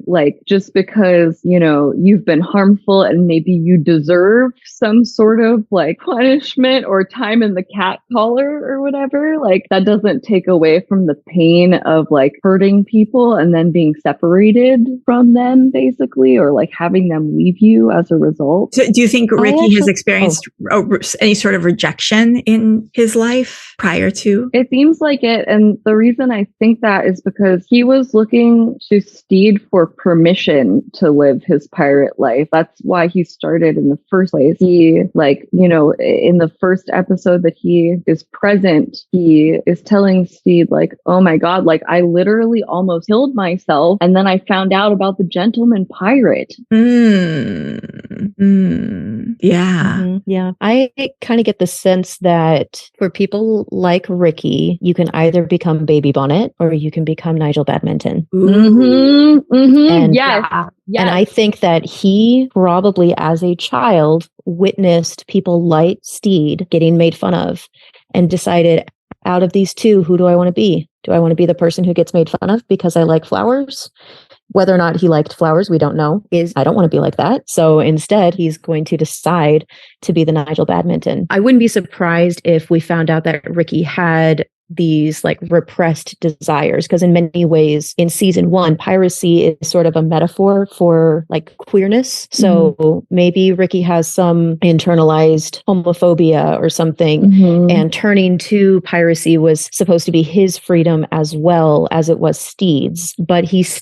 Like just because, you know, you've been harmful and maybe you deserve some sort of like punishment or time in the cat collar or whatever, like that doesn't take away from the pain of like hurting people and then being separated from them basically, or like having them leave you as a result. So do you think Ricky has experienced any sort of rejection in his life prior to? It seems like it. And the reason I think that is because he was looking to Stede for permission to live his pirate life. That's why he started in the first place. He, like, you know, in the first episode that he is present, he is telling Stede, like, oh my God, like I literally almost killed myself. And then I found out about the gentleman pirate. Yeah. Yeah. I kind of get the sense that for people like Ricky, you can either become Baby Bonnet or you can become Nigel Badminton. And, Yes. And I think that he probably as a child witnessed people like Stede getting made fun of and decided, out of these two, who do I want to be? Do I want to be the person who gets made fun of because I like flowers? Whether or not he liked flowers, we don't know. I don't want to be like that. So instead, he's going to decide to be the Nigel Badminton. I wouldn't be surprised if we found out that Ricky had these like repressed desires, because in many ways in season 1 piracy is sort of a metaphor for like queerness. So maybe Ricky has some internalized homophobia or something, and turning to piracy was supposed to be his freedom as well as it was Stede's, but he's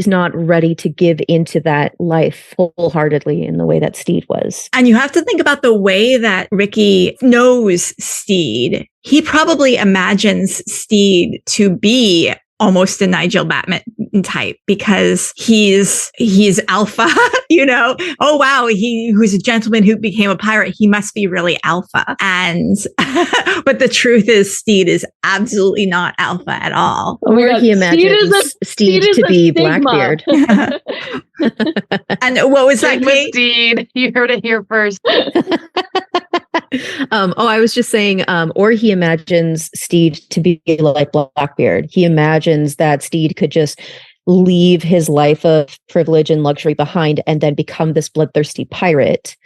not ready to give into that life wholeheartedly in the way that Stede was. And you have to think about the way that Ricky knows Stede. He probably imagines Stede to be almost a Nigel Batman type because he's alpha, you know. Oh wow, who's a gentleman who became a pirate. He must be really alpha. And but the truth is Stede is absolutely not alpha at all. Or he imagines Stede to be Blackbeard. And what was that, Kate? Stede, you heard it here first. I was just saying, or he imagines Stede to be like Blackbeard. He imagines that Stede could just leave his life of privilege and luxury behind and then become this bloodthirsty pirate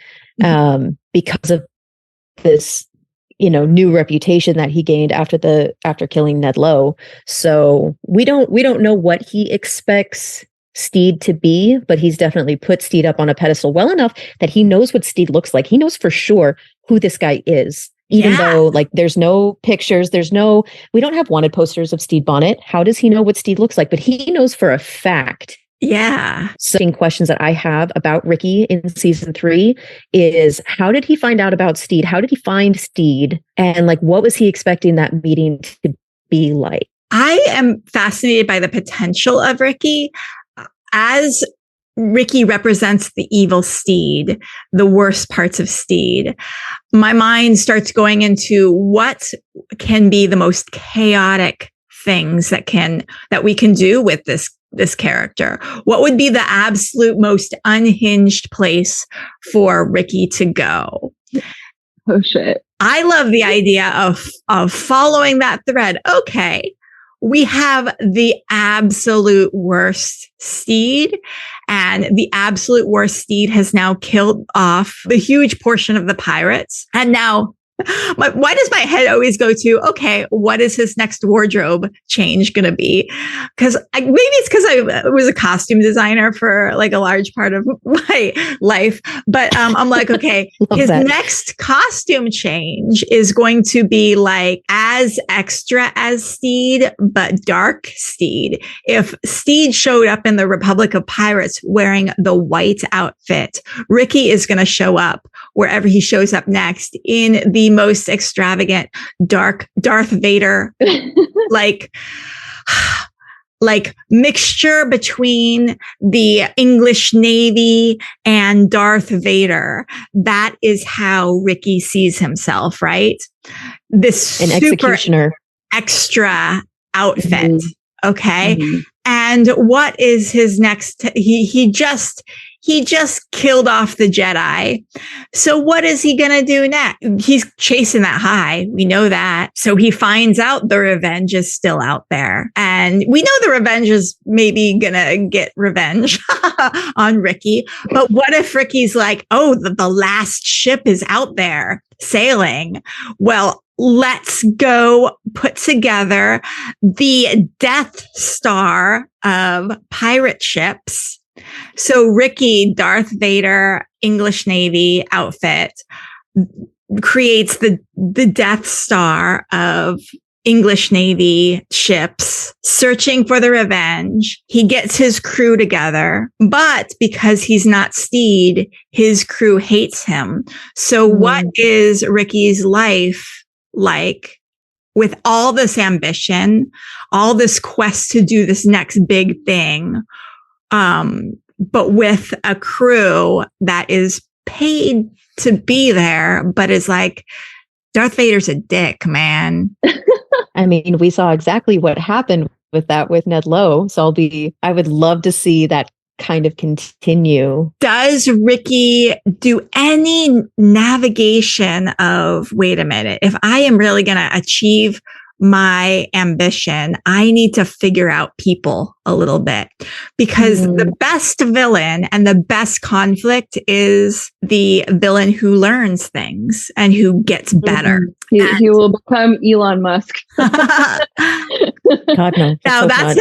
because of this, you know, new reputation that he gained after killing Ned Lowe. So we don't know what he expects Stede to be, but he's definitely put Stede up on a pedestal well enough that he knows what Stede looks like. He knows for sure who this guy is, even though like there's no pictures, we don't have wanted posters of Stede Bonnet. How does he know what Stede looks like? But he knows for a fact. Yeah. So questions that I have about Ricky in season 3 is, how did he find out about Stede? How did he find Stede? And like, what was he expecting that meeting to be like? I am fascinated by the potential of Ricky. As Ricky represents the evil Stede, the worst parts of Stede, my mind starts going into what can be the most chaotic things that we can do with this character. What would be the absolute most unhinged place for Ricky to go? Oh shit. I love the idea of following that thread. Okay. We have the absolute worst Stede, and the absolute worst Stede has now killed off the huge portion of the pirates. And now, why does my head always go to, okay, what is his next wardrobe change going to be? Because maybe it's because I was a costume designer for like a large part of my life. But I'm like, okay, his next costume change is going to be like as extra as Stede, but dark Stede. If Stede showed up in the Republic of Pirates wearing the white outfit, Ricky is going to show up wherever he shows up next in the most extravagant dark Darth Vader like mixture between the English Navy and Darth Vader. That is how Ricky sees himself, right? This an executioner extra outfit. Okay. And what is his next? He just killed off the Jedi. So what is he going to do next? He's chasing that high. We know that. So he finds out the revenge is still out there. And we know the revenge is maybe going to get revenge on Ricky. But what if Ricky's like, oh, the last ship is out there sailing? Well, let's go put together the Death Star of pirate ships. So Ricky, Darth Vader, English Navy outfit creates the Death Star of English Navy ships searching for the revenge. He gets his crew together, but because he's not Stede, his crew hates him. So what is Ricky's life like with all this ambition, all this quest to do this next big thing? But with a crew that is paid to be there, but is like, Darth Vader's a dick, man. I mean, we saw exactly what happened with that with Ned Lowe. So I would love to see that kind of continue. Does Ricky do any navigation of, wait a minute, if I am really going to achieve my ambition, I need to figure out people a little bit, because the best villain and the best conflict is the villain who learns things and who gets better. He will become Elon Musk. God, no. Now that's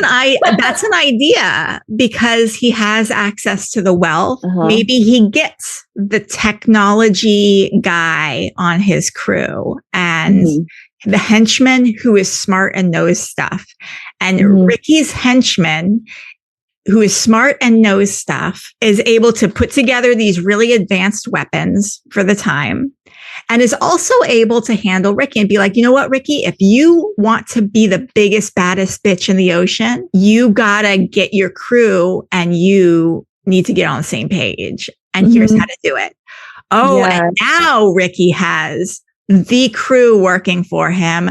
an idea, because he has access to the wealth. Maybe he gets the technology guy on his crew and the henchman who is smart and knows stuff. And Ricky's henchman, who is smart and knows stuff, is able to put together these really advanced weapons for the time, and is also able to handle Ricky and be like, you know what, Ricky, if you want to be the biggest, baddest bitch in the ocean, you gotta get your crew and you need to get on the same page. And here's how to do it. And now Ricky has the crew working for him,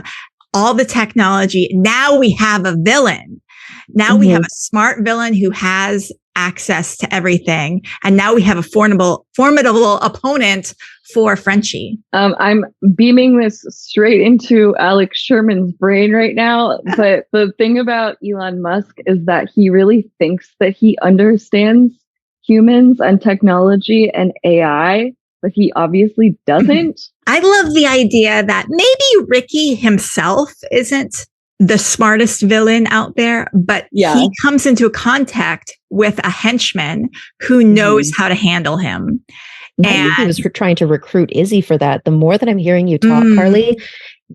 all the technology. Now we have a villain. Now we have a smart villain who has access to everything. And now we have a formidable opponent for Frenchie. I'm beaming this straight into Alex Sherman's brain right now. But the thing about Elon Musk is that he really thinks that he understands humans and technology and AI, but he obviously doesn't. I love the idea that maybe Ricky himself isn't the smartest villain out there, but he comes into contact with a henchman who knows how to handle him. And he was trying to recruit Izzy for that. The more that I'm hearing you talk, Carly,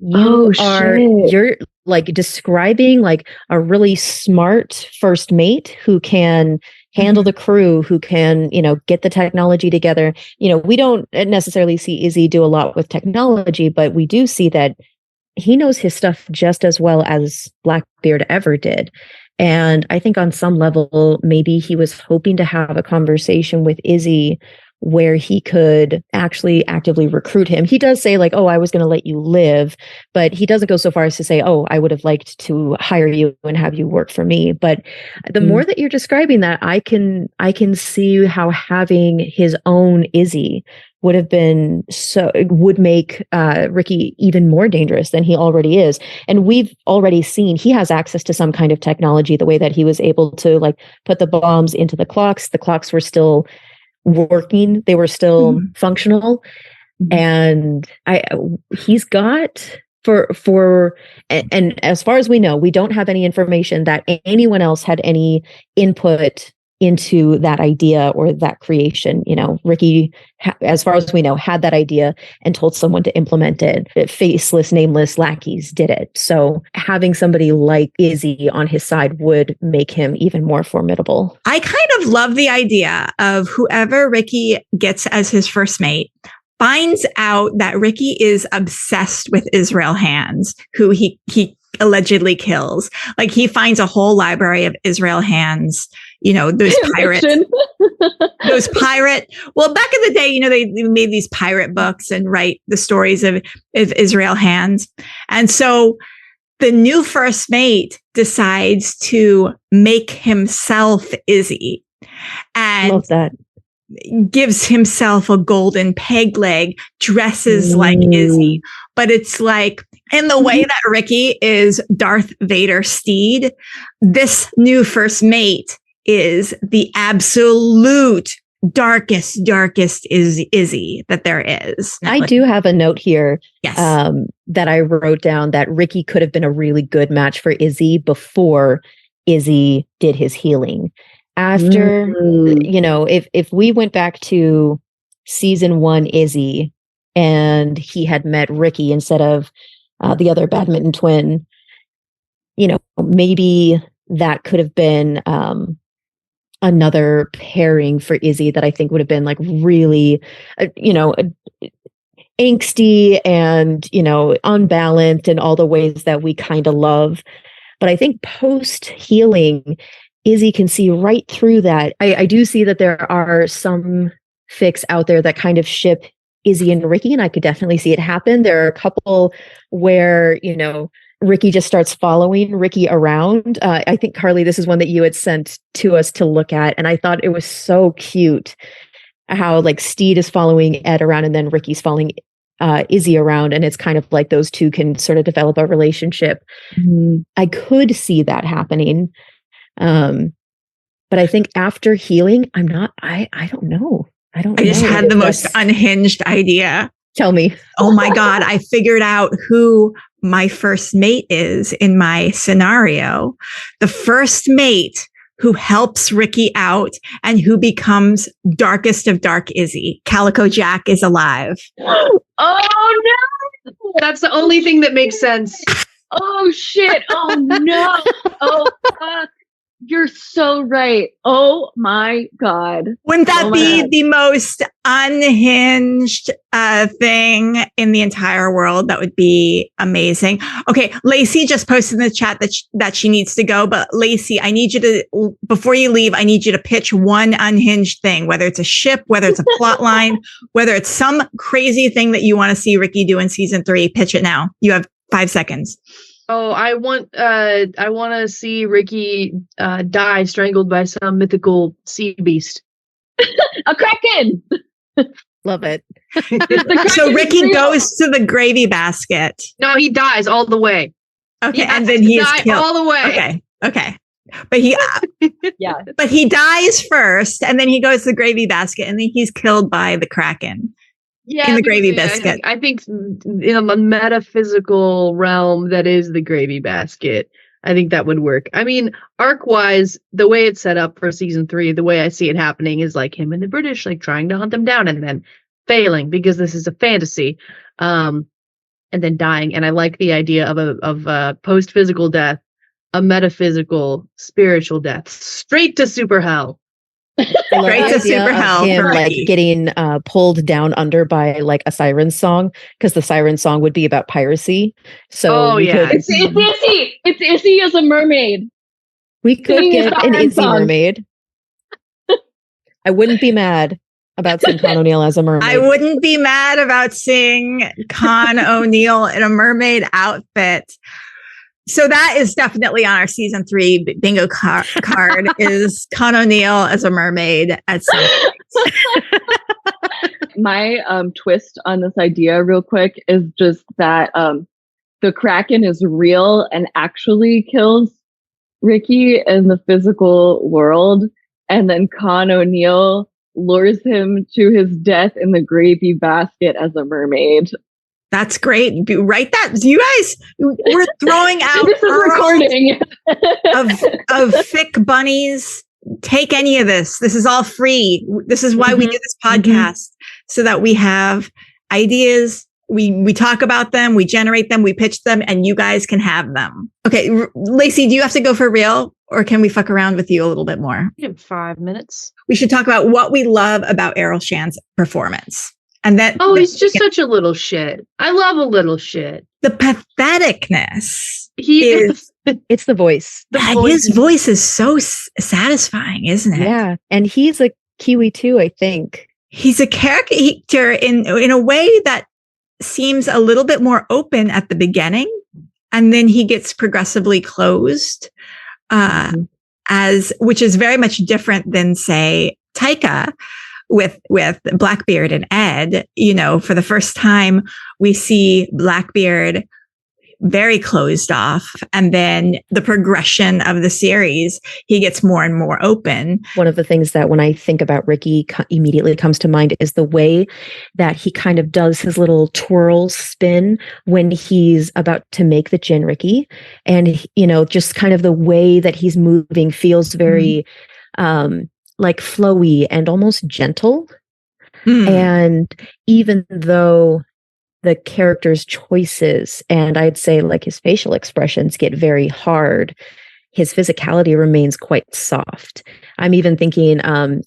you're like describing like a really smart first mate who can handle the crew, who can, get the technology together. We don't necessarily see Izzy do a lot with technology, but we do see that he knows his stuff just as well as Blackbeard ever did. And I think on some level, maybe he was hoping to have a conversation with Izzy where he could actually actively recruit him. He does say like, oh, I was going to let you live, but he doesn't go so far as to say, oh, I would have liked to hire you and have you work for me. But the more that you're describing that, I can see how having his own Izzy would make Ricky even more dangerous than he already is. And we've already seen he has access to some kind of technology, the way that he was able to like put the bombs into the clocks. The clocks were still working, they were still functional. And he's got and as far as we know, we don't have any information that anyone else had any input into that idea or that creation. Ricky, as far as we know, had that idea and told someone to implement it. Faceless, nameless lackeys did it. So having somebody like Izzy on his side would make him even more formidable. I kind of love the idea of whoever Ricky gets as his first mate finds out that Ricky is obsessed with Erroll Shand, who he allegedly kills. Like he finds a whole library of Erroll Shand's, those pirates, well, back in the day, they made these pirate books and write the stories of Erroll Shand. And so the new first mate decides to make himself Izzy and love that. Gives himself a golden peg leg, dresses like Izzy, but it's like in the way that Ricky is Darth Vader Stede, this new first mate is the absolute darkest Izzy that there is. I do have a note here that I wrote down that Ricky could have been a really good match for Izzy before Izzy did his healing. After, if we went back to season 1 Izzy and he had met Ricky instead of the other badminton twin, maybe that could have been another pairing for Izzy that I think would have been like really, angsty and, unbalanced in all the ways that we kind of love. But I think post healing, Izzy can see right through that. I do see that there are some fics out there that kind of ship Izzy and Ricky, and I could definitely see it happen. There are a couple where, Ricky just starts following Ricky around. I think, Carly, this is one that you had sent to us to look at, and I thought it was so cute how like Stede is following Ed around and then Ricky's following Izzy around, and it's kind of like those two can sort of develop a relationship. I could see that happening. But I think after healing, I don't know. I just had the most unhinged idea. Tell me. Oh my God. I figured out who my first mate is in my scenario. The first mate who helps Ricky out and who becomes darkest of dark Izzy. Calico Jack is alive. Oh no! That's the only thing that makes sense. Oh shit! Oh no! Oh fuck! You're so right. Oh my God. Wouldn't that be the most unhinged thing in the entire world? That would be amazing. Okay, Lacey just posted in the chat that she needs to go. But Lacey, I need you to, before you leave, I need you to pitch one unhinged thing, whether it's a ship, whether it's a plot line, whether it's some crazy thing that you want to see Ricky do in season 3. Pitch it now. You have 5 seconds. Oh, I want to see Ricky die strangled by some mythical sea beast. A kraken. Love it. So Ricky goes to the gravy basket. No, he dies all the way. Okay, and then he is killed all the way. Okay. But he But he dies first, and then he goes to the gravy basket, and then he's killed by the kraken. Yeah, in the gravy basket. I think in a metaphysical realm that is the gravy basket, I think that would work. I mean, arc-wise, the way it's set up for season 3, the way I see it happening is like him and the British like trying to hunt them down and then failing because this is a fantasy, and then dying. And I like the idea of a post-physical death, a metaphysical, spiritual death, straight to super hell. Straight to super hell. Him like getting pulled down under by like a siren song, because the siren song would be about piracy. So it's Izzy. It's Izzy as a mermaid. We could get an Izzy mermaid. I wouldn't be mad about seeing Con O'Neill as a mermaid. I wouldn't be mad about seeing Con O'Neill in a mermaid outfit. So that is definitely on our season 3 bingo card is Con O'Neill as a mermaid at some point. My twist on this idea real quick is just that the Kraken is real and actually kills Ricky in the physical world. And then Con O'Neill lures him to his death in the gravy basket as a mermaid. That's great. Write that. You guys, we're throwing out this is recording of fic bunnies. Take any of this. This is all free. This is why we do this podcast, so that we have ideas. We talk about them, we generate them, we pitch them, and you guys can have them. Okay, Lacey, do you have to go for real, or can we fuck around with you a little bit more? In 5 minutes. We should talk about what we love about Erroll Shand's performance. And that he's just such a little shit. I love a little shit. The patheticness it's the voice. His voice is so satisfying, isn't it? Yeah. And he's a Kiwi too, I think. He's a character in a way that seems a little bit more open at the beginning, and then he gets progressively closed, which is very much different than, say, Taika with Blackbeard and Ed. You know, for the first time, we see Blackbeard very closed off, and then the progression of the series, he gets more and more open. One of the things that when I think about Ricky immediately comes to mind is the way that he kind of does his little twirl spin when he's about to make the gin Ricky, and you know, just kind of the way that he's moving feels very like flowy and almost gentle. And even though the character's choices, and I'd say like his facial expressions, get very hard, his physicality remains quite soft. I'm even thinking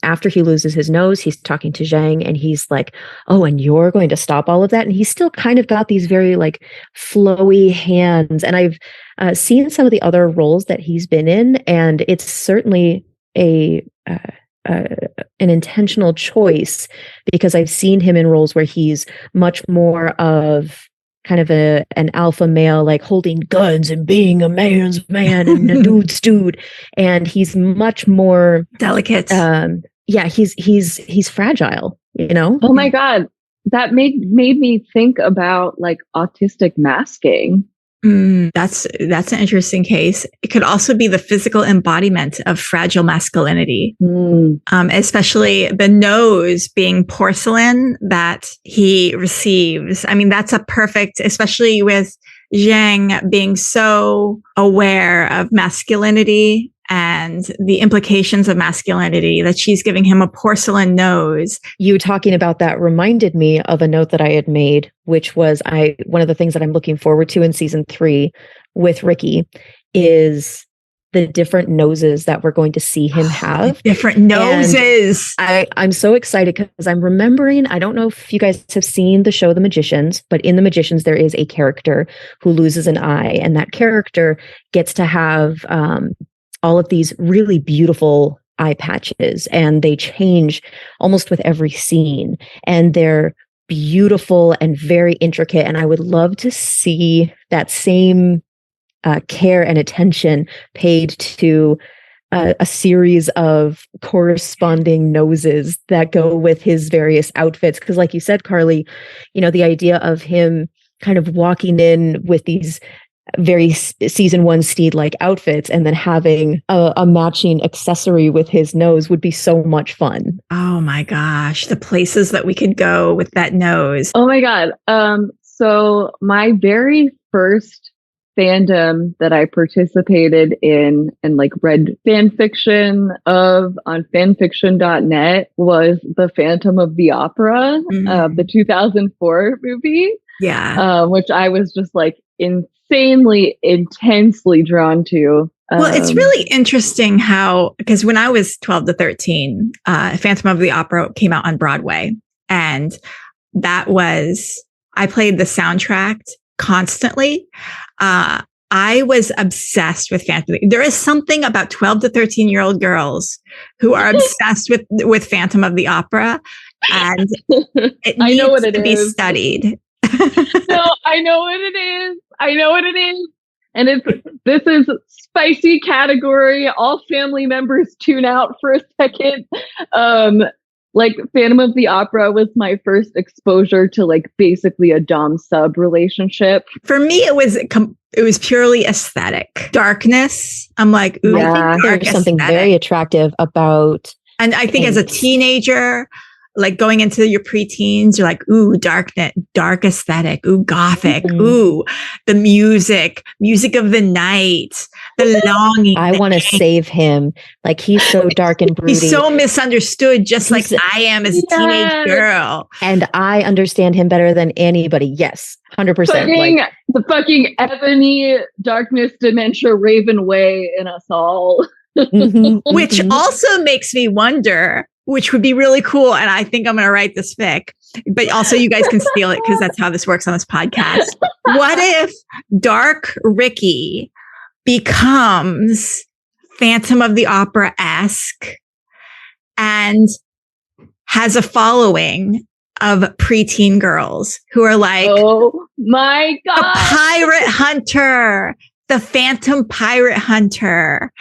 after he loses his nose, he's talking to Zhang and he's like, oh, and you're going to stop all of that? And he's still kind of got these very like flowy hands. And I've seen some of the other roles that he's been in, and it's certainly an intentional choice, because I've seen him in roles where he's much more of kind of an alpha male, like holding guns and being a man's man and a dude's dude, and he's much more delicate. He's fragile, you know. Oh my God, that made me think about like autistic masking. That's an interesting case. It could also be the physical embodiment of fragile masculinity, especially the nose being porcelain that he receives. I mean, that's a perfect, especially with Zhang being so aware of masculinity and the implications of masculinity, that she's giving him a porcelain nose. You talking about that reminded me of a note that I had made, which was one of the things that I'm looking forward to in season 3 with Ricky is the different noses that we're going to see him have. Different noses. I'm so excited because I'm remembering, I don't know if you guys have seen the show The Magicians, but in The Magicians, there is a character who loses an eye, and that character gets to have all of these really beautiful eye patches, and they change almost with every scene, and they're beautiful and very intricate. And I would love to see that same care and attention paid to a series of corresponding noses that go with his various outfits. Because like you said, Carly, the idea of him kind of walking in with these very season 1 Stede-like outfits and then having a matching accessory with his nose would be so much fun. Oh my gosh, the places that we could go with that nose. Oh my God. So my very first fandom that I participated in and like read fan fiction of on fanfiction.net was the Phantom of the Opera, the 2004 movie. Yeah. Which I was just like insanely, intensely drawn to. Well, it's really interesting how, because when I was 12 to 13, Phantom of the Opera came out on Broadway. And I played the soundtrack constantly. I was obsessed with Phantom. There is something about 12 to 13-year-old girls who are obsessed with Phantom of the Opera. And it needs to be studied. No, I know what it is. And this is spicy category. All family members tune out for a second. Like Phantom of the Opera was my first exposure to like basically a dom sub relationship. For me, it was purely aesthetic. Darkness. I'm like, ooh, I think there's something very attractive about. And I think as a teenager, like going into your preteens, you're like, ooh, dark aesthetic, ooh, gothic, ooh, the music of the night, the longing. I want to save him. Like he's so dark and broody. He's so misunderstood, just like I am as a teenage girl. And I understand him better than anybody. Yes, 100%. The fucking ebony darkness dementia Raven Way in us all. Which also makes me wonder, which would be really cool. And I think I'm going to write this fic, but also you guys can steal it because that's how this works on this podcast. What if Dark Ricky becomes Phantom of the Opera-esque and has a following of preteen girls who are like, oh my God, the pirate hunter, the Phantom pirate hunter.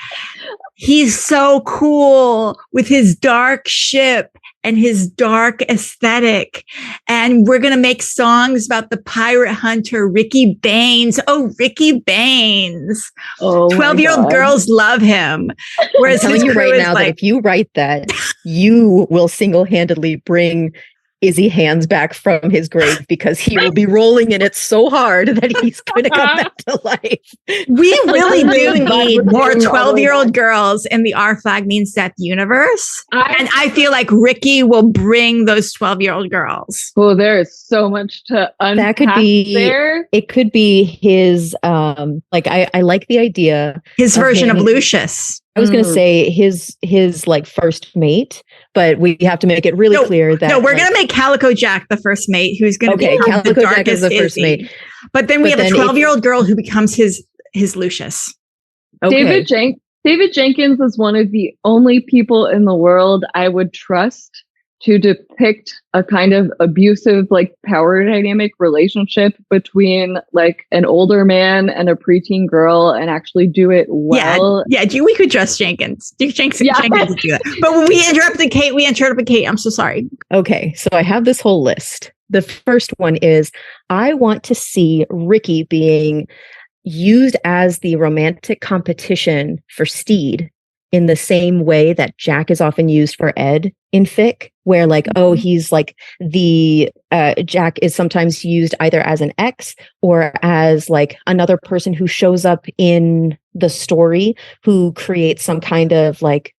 He's so cool with his dark ship and his dark aesthetic. And we're going to make songs about the pirate hunter, Ricky Baines. Oh, Ricky Baines. Oh, 12-year-old girls love him. Whereas I'm telling you right now that if you write that, you will single-handedly bring Izzy hands back from his grave because he will be rolling in it so hard that he's going to come back to life. We really do need more 12-year-old girls in the Our Flag Means Death universe. And I feel like Ricky will bring those 12-year-old girls. Well, there is so much to unpack that could be there. It could be his, like, I like the idea. His version of Lucius. I was going to say his like first mate, but we have to make it really clear that we're going to make Calico Jack the first mate, who's going to be Calico the Jack is the first Izzy. mate. But then we have a 12-year-old girl who becomes his Lucius. Okay. David Jenkins is one of the only people in the world I would trust to depict a kind of abusive, like, power dynamic relationship between like an older man and a preteen girl and actually do it well. Yeah, we could trust Jenkins. Jenkins to do that. But when we interrupted Kate, I'm so sorry. Okay, so I have this whole list The first one is, I want to see Ricky being used as the romantic competition for Stede in the same way that Jack is often used for Ed in fic, where like, oh, he's like Jack is sometimes used either as an ex or as like another person who shows up in the story who creates some kind of like,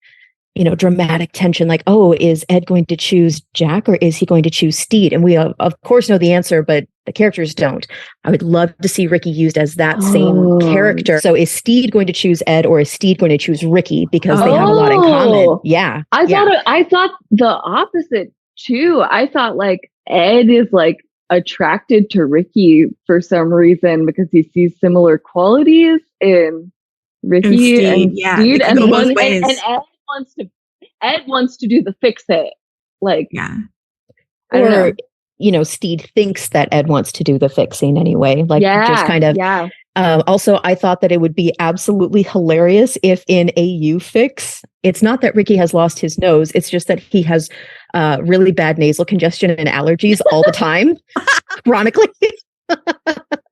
dramatic tension, like, oh, is Ed going to choose Jack or is he going to choose Stede? And we of course know the answer, but the characters don't. I would love to see Ricky used as that same character. So is Stede going to choose Ed or is Stede going to choose Ricky, because they have a lot in common? Yeah. I thought the opposite too. I thought like Ed is like attracted to Ricky for some reason because he sees similar qualities in Ricky and Stede, and Ed wants to do the fix it. Like, yeah. Or, Stede thinks that Ed wants to do the fixing anyway. Like, just kind of. Yeah. Also, I thought that it would be absolutely hilarious if in AU fics, it's not that Ricky has lost his nose. It's just that he has really bad nasal congestion and allergies all the time, chronically.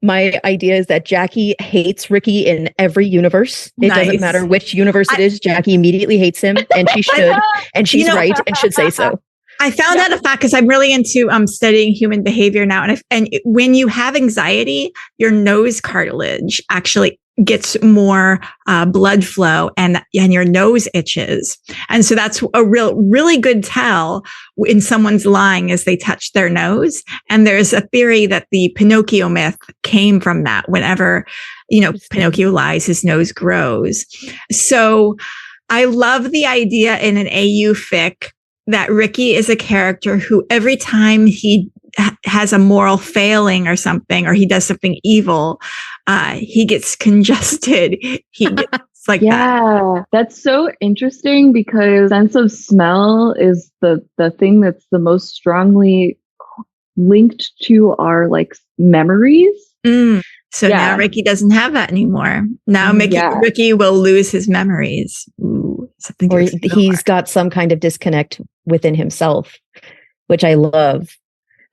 My idea is that Jackie hates Ricky in every universe. It doesn't matter which universe it is. Jackie immediately hates him, and she should, and she's right and should say so. I found that a fact because I'm really into studying human behavior now, and when you have anxiety, your nose cartilage actually gets more blood flow, and your nose itches, and so that's a really good tell when someone's lying as they touch their nose. And there's a theory that the Pinocchio myth came from that. Whenever Pinocchio lies, his nose grows. So I love the idea in an AU fic that Ricky is a character who every time he has a moral failing or something, or he does something evil, he gets congested. He gets like that. That's so interesting because sense of smell is the thing that's the most strongly linked to our like memories. So now Ricky doesn't have that anymore. Now Ricky will lose his memories. Ooh, something. Or he's got some kind of disconnect within himself, which I love.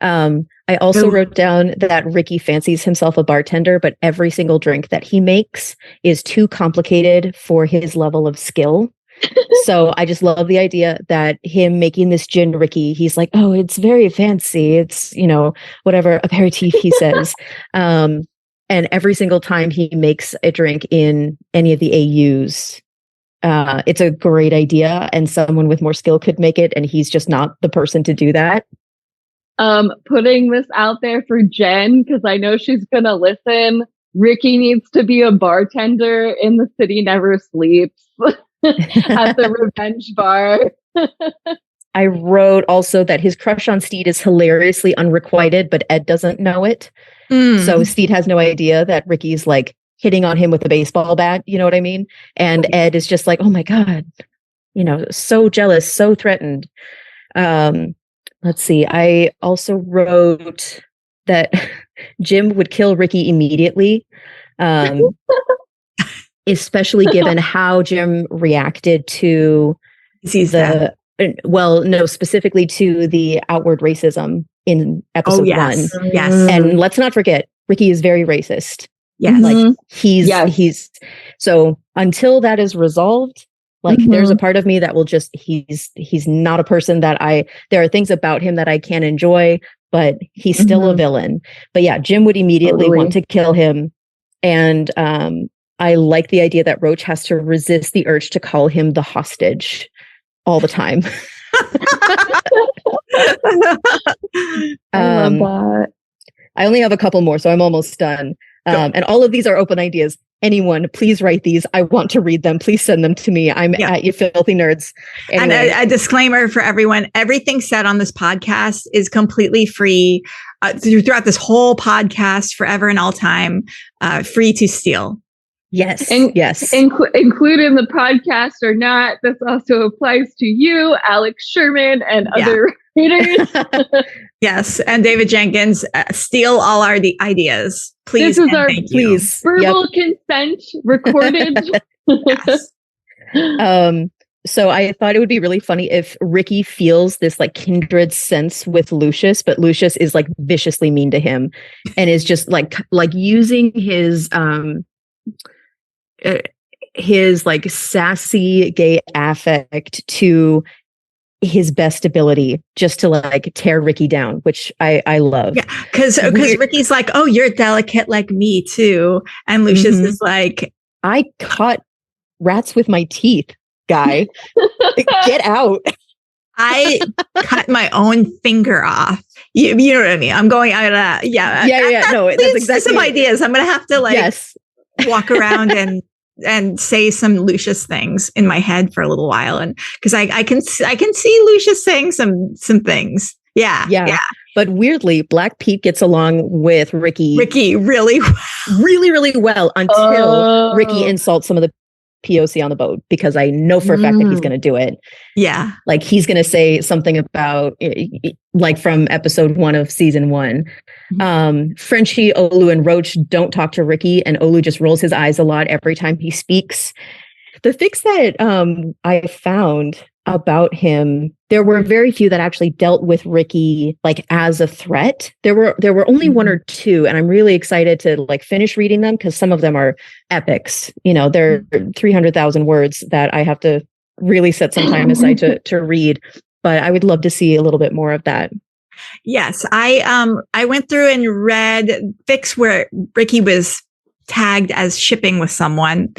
I also wrote down that Ricky fancies himself a bartender, but every single drink that he makes is too complicated for his level of skill. So I just love the idea that him making this gin Ricky, he's like, oh, it's very fancy. It's, whatever aperitif he says. And every single time he makes a drink in any of the AUs, it's a great idea, and someone with more skill could make it, and he's just not the person to do that. Putting this out there for Jen, because I know she's going to listen. Ricky needs to be a bartender in The City Never Sleeps at the Revenge Bar. I wrote also that his crush on Stede is hilariously unrequited, but Ed doesn't know it. So Stede has no idea that Ricky's like hitting on him with a baseball bat. You know what I mean? And Ed is just like, oh my God, so jealous, so threatened. Let's see. I also wrote that Jim would kill Ricky immediately, especially given how Jim reacted to specifically to the outward racism in episode 1. Yes. And let's not forget, Ricky is very racist. Yes. Like he's so until that is resolved, like there's a part of me that will just, he's not a person that there are things about him that I can't enjoy, but he's still a villain. But yeah, Jim would immediately want to kill him. And I like the idea that Roach has to resist the urge to call him the hostage all the time. I love that. I only have a couple more, so I'm almost done. And all of these are open ideas. Anyone, please write these. I want to read them. Please send them to me. I'm at you filthy nerds. Anyway. And a disclaimer for everyone. Everything said on this podcast is completely free throughout this whole podcast, forever and all time, free to steal. Yes. Yes. Include in the podcast or not. This also applies to you, Alex Sherman, and other readers. Yes. And David Jenkins, steal all our ideas. Please. This is our verbal consent recorded. Yes. So I thought it would be really funny if Ricky feels this like kindred sense with Lucius, but Lucius is like viciously mean to him and is just like using his like sassy gay affect to his best ability just to like tear Ricky down, which I love. Yeah, because Ricky's like, oh, you're delicate like me too. And Lucius is like, I caught rats with my teeth, guy. Get out. I cut my own finger off. You know what I mean? I'm going out of yeah. No, that's exactly some ideas. I'm gonna have to like walk around and say some Lucius things in my head for a little while, and because I can see Lucius saying some things. Yeah. But weirdly, Black Pete gets along with Ricky really well until Ricky insults some of the POC on the boat, because I know for a fact that he's going to do it. Yeah. Like he's going to say something about like from episode 1 of season 1. Frenchie, Olu, and Roach don't talk to Ricky, and Olu just rolls his eyes a lot every time he speaks. The fics that I found about him, there were very few that actually dealt with Ricky like as a threat. There were only 1 or 2, and I'm really excited to like finish reading them because some of them are epics. You know, they're 300,000 words that I have to really set some time aside to read. But I would love to see a little bit more of that. Yes, I went through and read fics where Ricky was tagged as shipping with someone,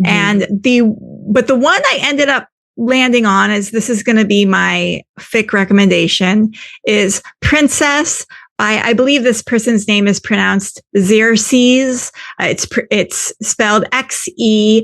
and the one I ended up landing on, as this is going to be my fic recommendation, is Princess by, I believe this person's name is pronounced Xerxziez. It's spelled Xerxziez.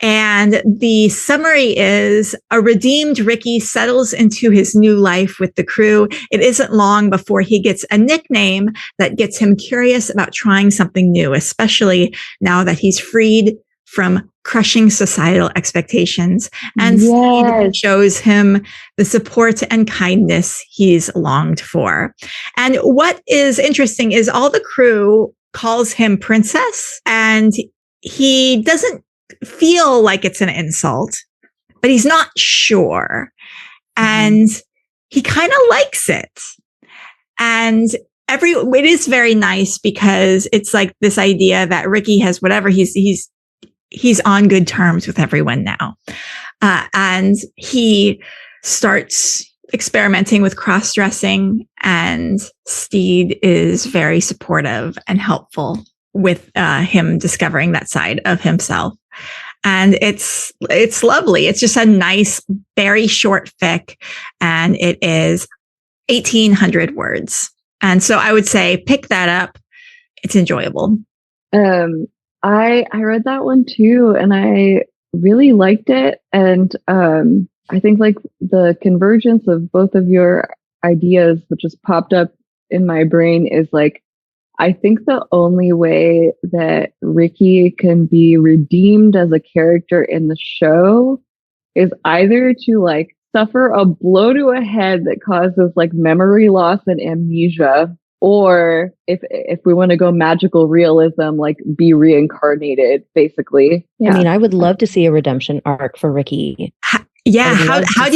And the summary is: a redeemed Ricky settles into his new life with the crew. It isn't long before he gets a nickname that gets him curious about trying something new, especially now that he's freed from crushing societal expectations. And Stede shows him the support and kindness he's longed for. And what is interesting is all the crew calls him Princess, and he doesn't feel like it's an insult, but he's not sure. And he kind of likes it. And it is very nice because it's like this idea that Ricky has whatever, he's on good terms with everyone now. And he starts experimenting with cross-dressing, and Stede is very supportive and helpful with him discovering that side of himself. And it's lovely. It's just a nice, very short fic, and it is 1,800 words. And so I would say pick that up. It's enjoyable. I read that one too, and I really liked it. And I think like the convergence of both of your ideas that just popped up in my brain is like, I think the only way that Ricky can be redeemed as a character in the show is either to like suffer a blow to a head that causes like memory loss and amnesia, or if we want to go magical realism, like be reincarnated, basically. Yeah. I mean, I would love to see a redemption arc for Ricky. How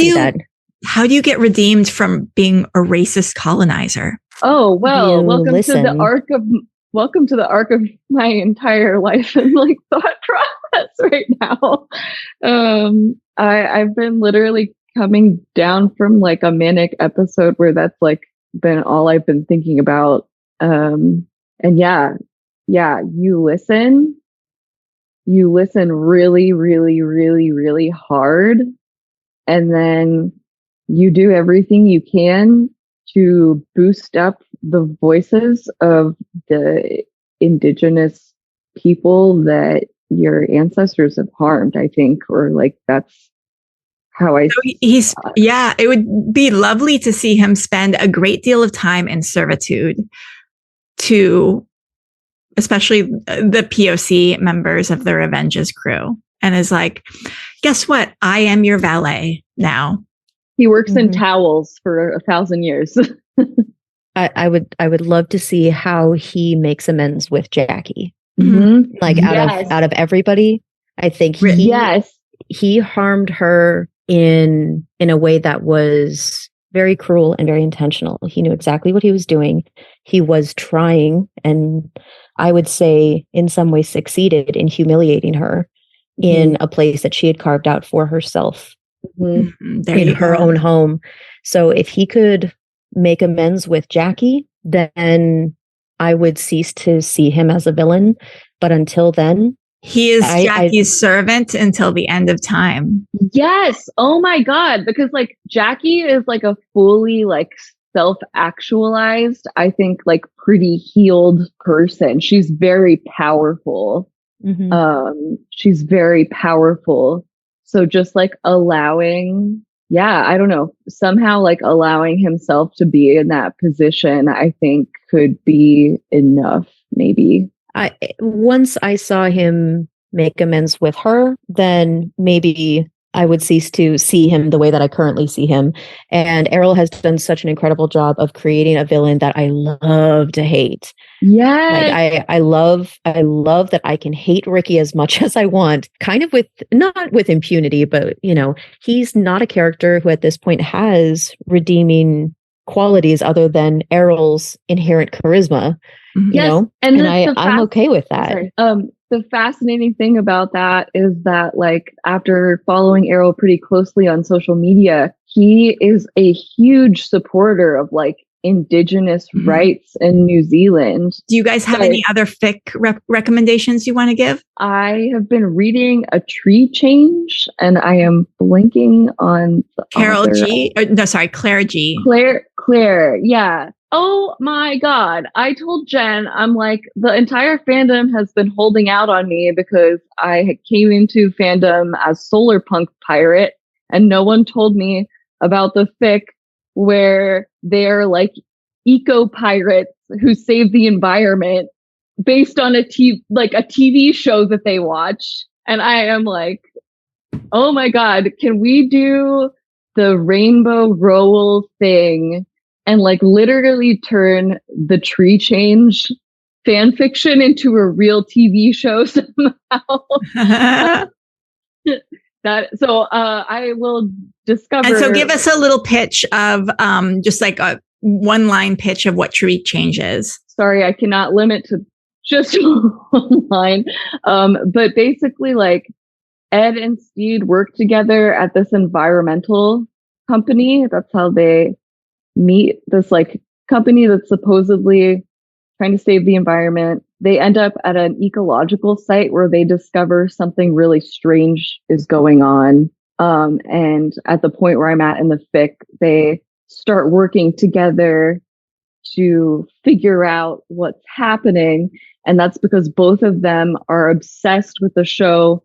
do you get redeemed from being a racist colonizer? Oh, well, welcome to the arc of my entire life and like thought process right now. I've been literally coming down from like a manic episode where that's like been all I've been thinking about. And you listen really, really, really, really hard. And then you do everything you can to boost up the voices of the indigenous people that your ancestors have harmed, I think, or like that's how I. It would be lovely to see him spend a great deal of time in servitude to, especially the POC members of the Revenge's crew, and is like, guess what? I am your valet now. He works in towels for 1,000 years. I would love to see how he makes amends with Jackie. Like out of everybody, I think he harmed her in a way that was very cruel and very intentional. He knew exactly what he was doing. He was trying, and I would say in some ways succeeded in humiliating her in a place that she had carved out for herself in her own home. So if he could make amends with Jackie, then I would cease to see him as a villain. But until then, he is Jackie's servant until the end of time. Yes. Oh my God. Because like Jackie is like a fully like self-actualized, I think like pretty healed person. She's very powerful. She's very powerful. So just like allowing, I don't know, somehow like allowing himself to be in that position, I think could be enough, maybe. Once I saw him make amends with her, then maybe I would cease to see him the way that I currently see him. And Erroll has done such an incredible job of creating a villain that I love to hate. Yeah. Like I love that I can hate Ricky as much as I want, kind of not with impunity, but you know, he's not a character who at this point has redeeming qualities other than Errol's inherent charisma. You know, and I'm okay with that. The fascinating thing about that is that, like, after following Erroll pretty closely on social media, he is a huge supporter of like Indigenous rights in New Zealand. Do you guys have any other fic recommendations you want to give? I have been reading A Tree Change, and I am blanking on the Claire G. Claire, yeah. Oh my God. I told Jen, I'm like, the entire fandom has been holding out on me because I came into fandom as solar punk pirate, and no one told me about the fic where they're like eco pirates who save the environment based on a TV show that they watch. And I am like, oh my God, can we do the Rainbow Rowell thing and like literally turn the Tree Change fan fiction into a real TV show somehow? I will discover. And so give us a little pitch of just like a one-line pitch of what Tree Change is. Sorry, I cannot limit to just one line. But basically, like, Ed and Stede work together at this environmental company. That's how they meet, this like company that's supposedly trying to save the environment. They end up at an ecological site where they discover something really strange is going on. And at the point where I'm at in the fic, they start working together to figure out what's happening. And that's because both of them are obsessed with a show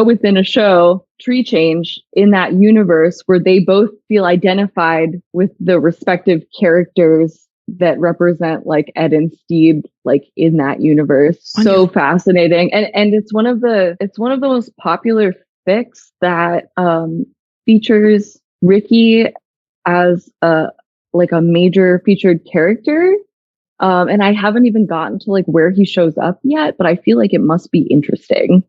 within a show, Tree Change, in that universe where they both feel identified with the respective characters that represent like Ed and Stede, like in that universe. So fascinating. And it's one of the most popular fics that features Ricky as a major featured character. And I haven't even gotten to like where he shows up yet, but I feel like it must be interesting.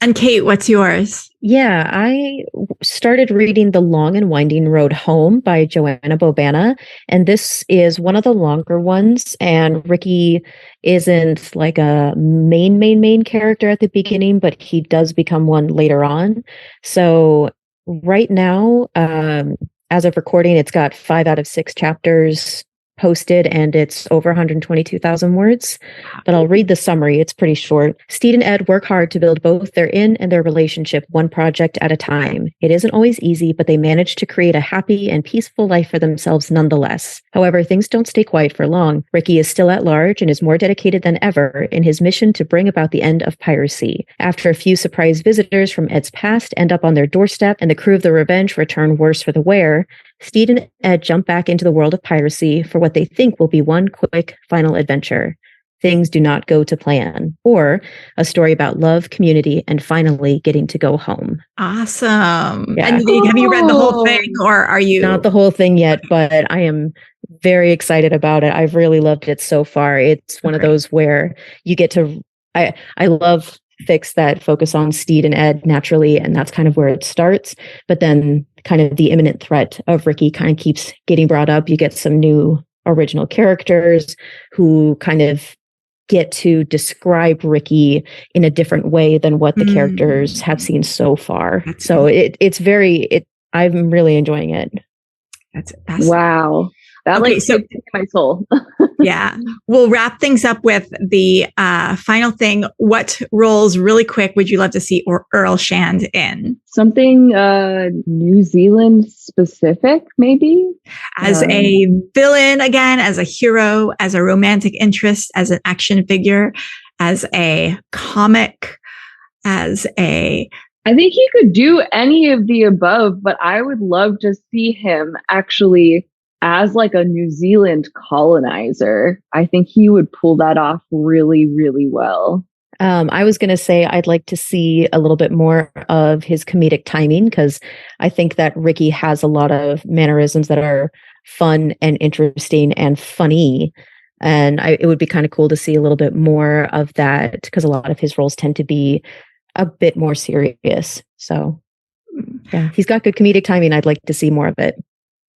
And Kate, what's yours? Yeah, I started reading The Long and Winding Road Home by Joanna Bobana. And this is one of the longer ones. And Ricky isn't like a main character at the beginning, but he does become one later on. So right now, as of recording, it's got 5 out of 6 chapters posted, and it's over 122,000 words. But I'll read the summary. It's pretty short. Stede and Ed work hard to build both their inn and their relationship one project at a time. It isn't always easy, but they manage to create a happy and peaceful life for themselves nonetheless. However, things don't stay quiet for long. Ricky is still at large and is more dedicated than ever in his mission to bring about the end of piracy. After a few surprise visitors from Ed's past end up on their doorstep and the crew of the Revenge return worse for the wear, Stede and Ed jump back into the world of piracy for what they think will be one quick final adventure. things do not go to plan, or a story about love, community, and finally getting to go home. Awesome. Yeah. And have you read the whole thing, or are you? Not the whole thing yet, but I am very excited about it. I've really loved it so far. It's one of those where you get to, I love fics that focus on Stede and Ed naturally, and that's kind of where it starts. But then kind of the imminent threat of Ricky kind of keeps getting brought up. You get some new original characters who kind of get to describe Ricky in a different way than what the characters have seen so far. So I'm really enjoying it. That's wow. That so my soul. Yeah. We'll wrap things up with the final thing. What roles, really quick, would you love to see Erroll Shand in? Something New Zealand specific, maybe? As a villain, again, as a hero, as a romantic interest, as an action figure, as a comic, as a... I think he could do any of the above, but I would love to see him actually as like a New Zealand colonizer. I think he would pull that off really, really well. I was going to say I'd like to see a little bit more of his comedic timing, because I think that Ricky has a lot of mannerisms that are fun and interesting and funny. And it would be kind of cool to see a little bit more of that, because a lot of his roles tend to be a bit more serious. So yeah, he's got good comedic timing. I'd like to see more of it.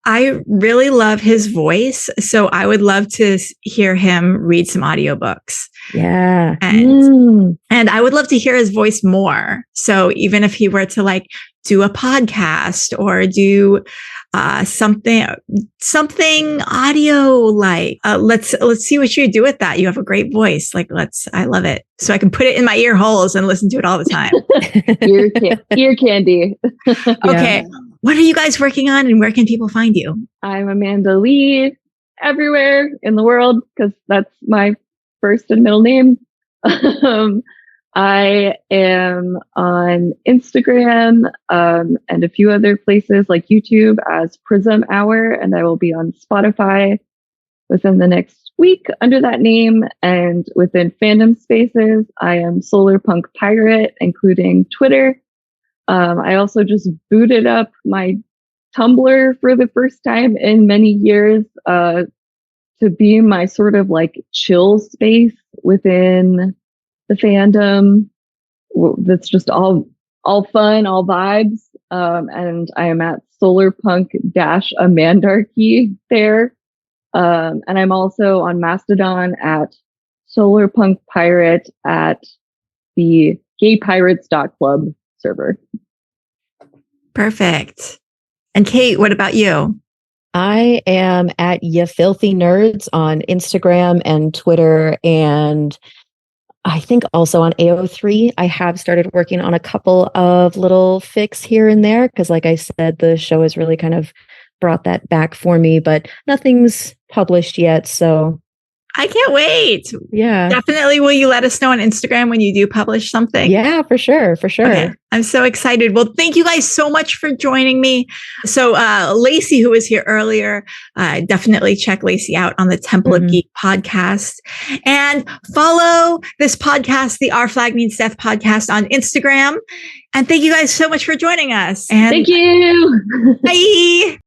I really love his voice, so I would love to hear him read some audiobooks. Yeah. And I would love to hear his voice more. So even if he were to like do a podcast or do something audio, like let's see what you do with that. You have a great voice. I love it. So I can put it in my ear holes and listen to it all the time. Ear candy. Okay. What are you guys working on, and where can people find you? I'm Amanda Lee everywhere in the world, because that's my first and middle name. I am on Instagram and a few other places like YouTube as Prism Hour, and I will be on Spotify within the next week under that name. And within fandom spaces, I am Solar Punk Pirate, including Twitter. I also just booted up my Tumblr for the first time in many years to be my sort of like chill space within the fandom. That's just all fun, all vibes. And I am at solarpunk-amandarchy there. And I'm also on Mastodon at Solarpunk Pirate at the gaypirates.club server. Perfect. And Kate, what about you? I am at Ya Filthy Nerds on Instagram and Twitter, and I think also on AO3. I have started working on a couple of little fics here and there, because like I said, the show has really kind of brought that back for me, but nothing's published yet. So I can't wait. Yeah. Definitely. Will you let us know on Instagram when you do publish something? Yeah, for sure. For sure. Okay. I'm so excited. Well, thank you guys so much for joining me. So Lacey, who was here earlier, definitely check Lacey out on the Temple of Geek podcast, and follow this podcast, the Our Flag Means Death podcast, on Instagram. And thank you guys so much for joining us. And thank you. Bye.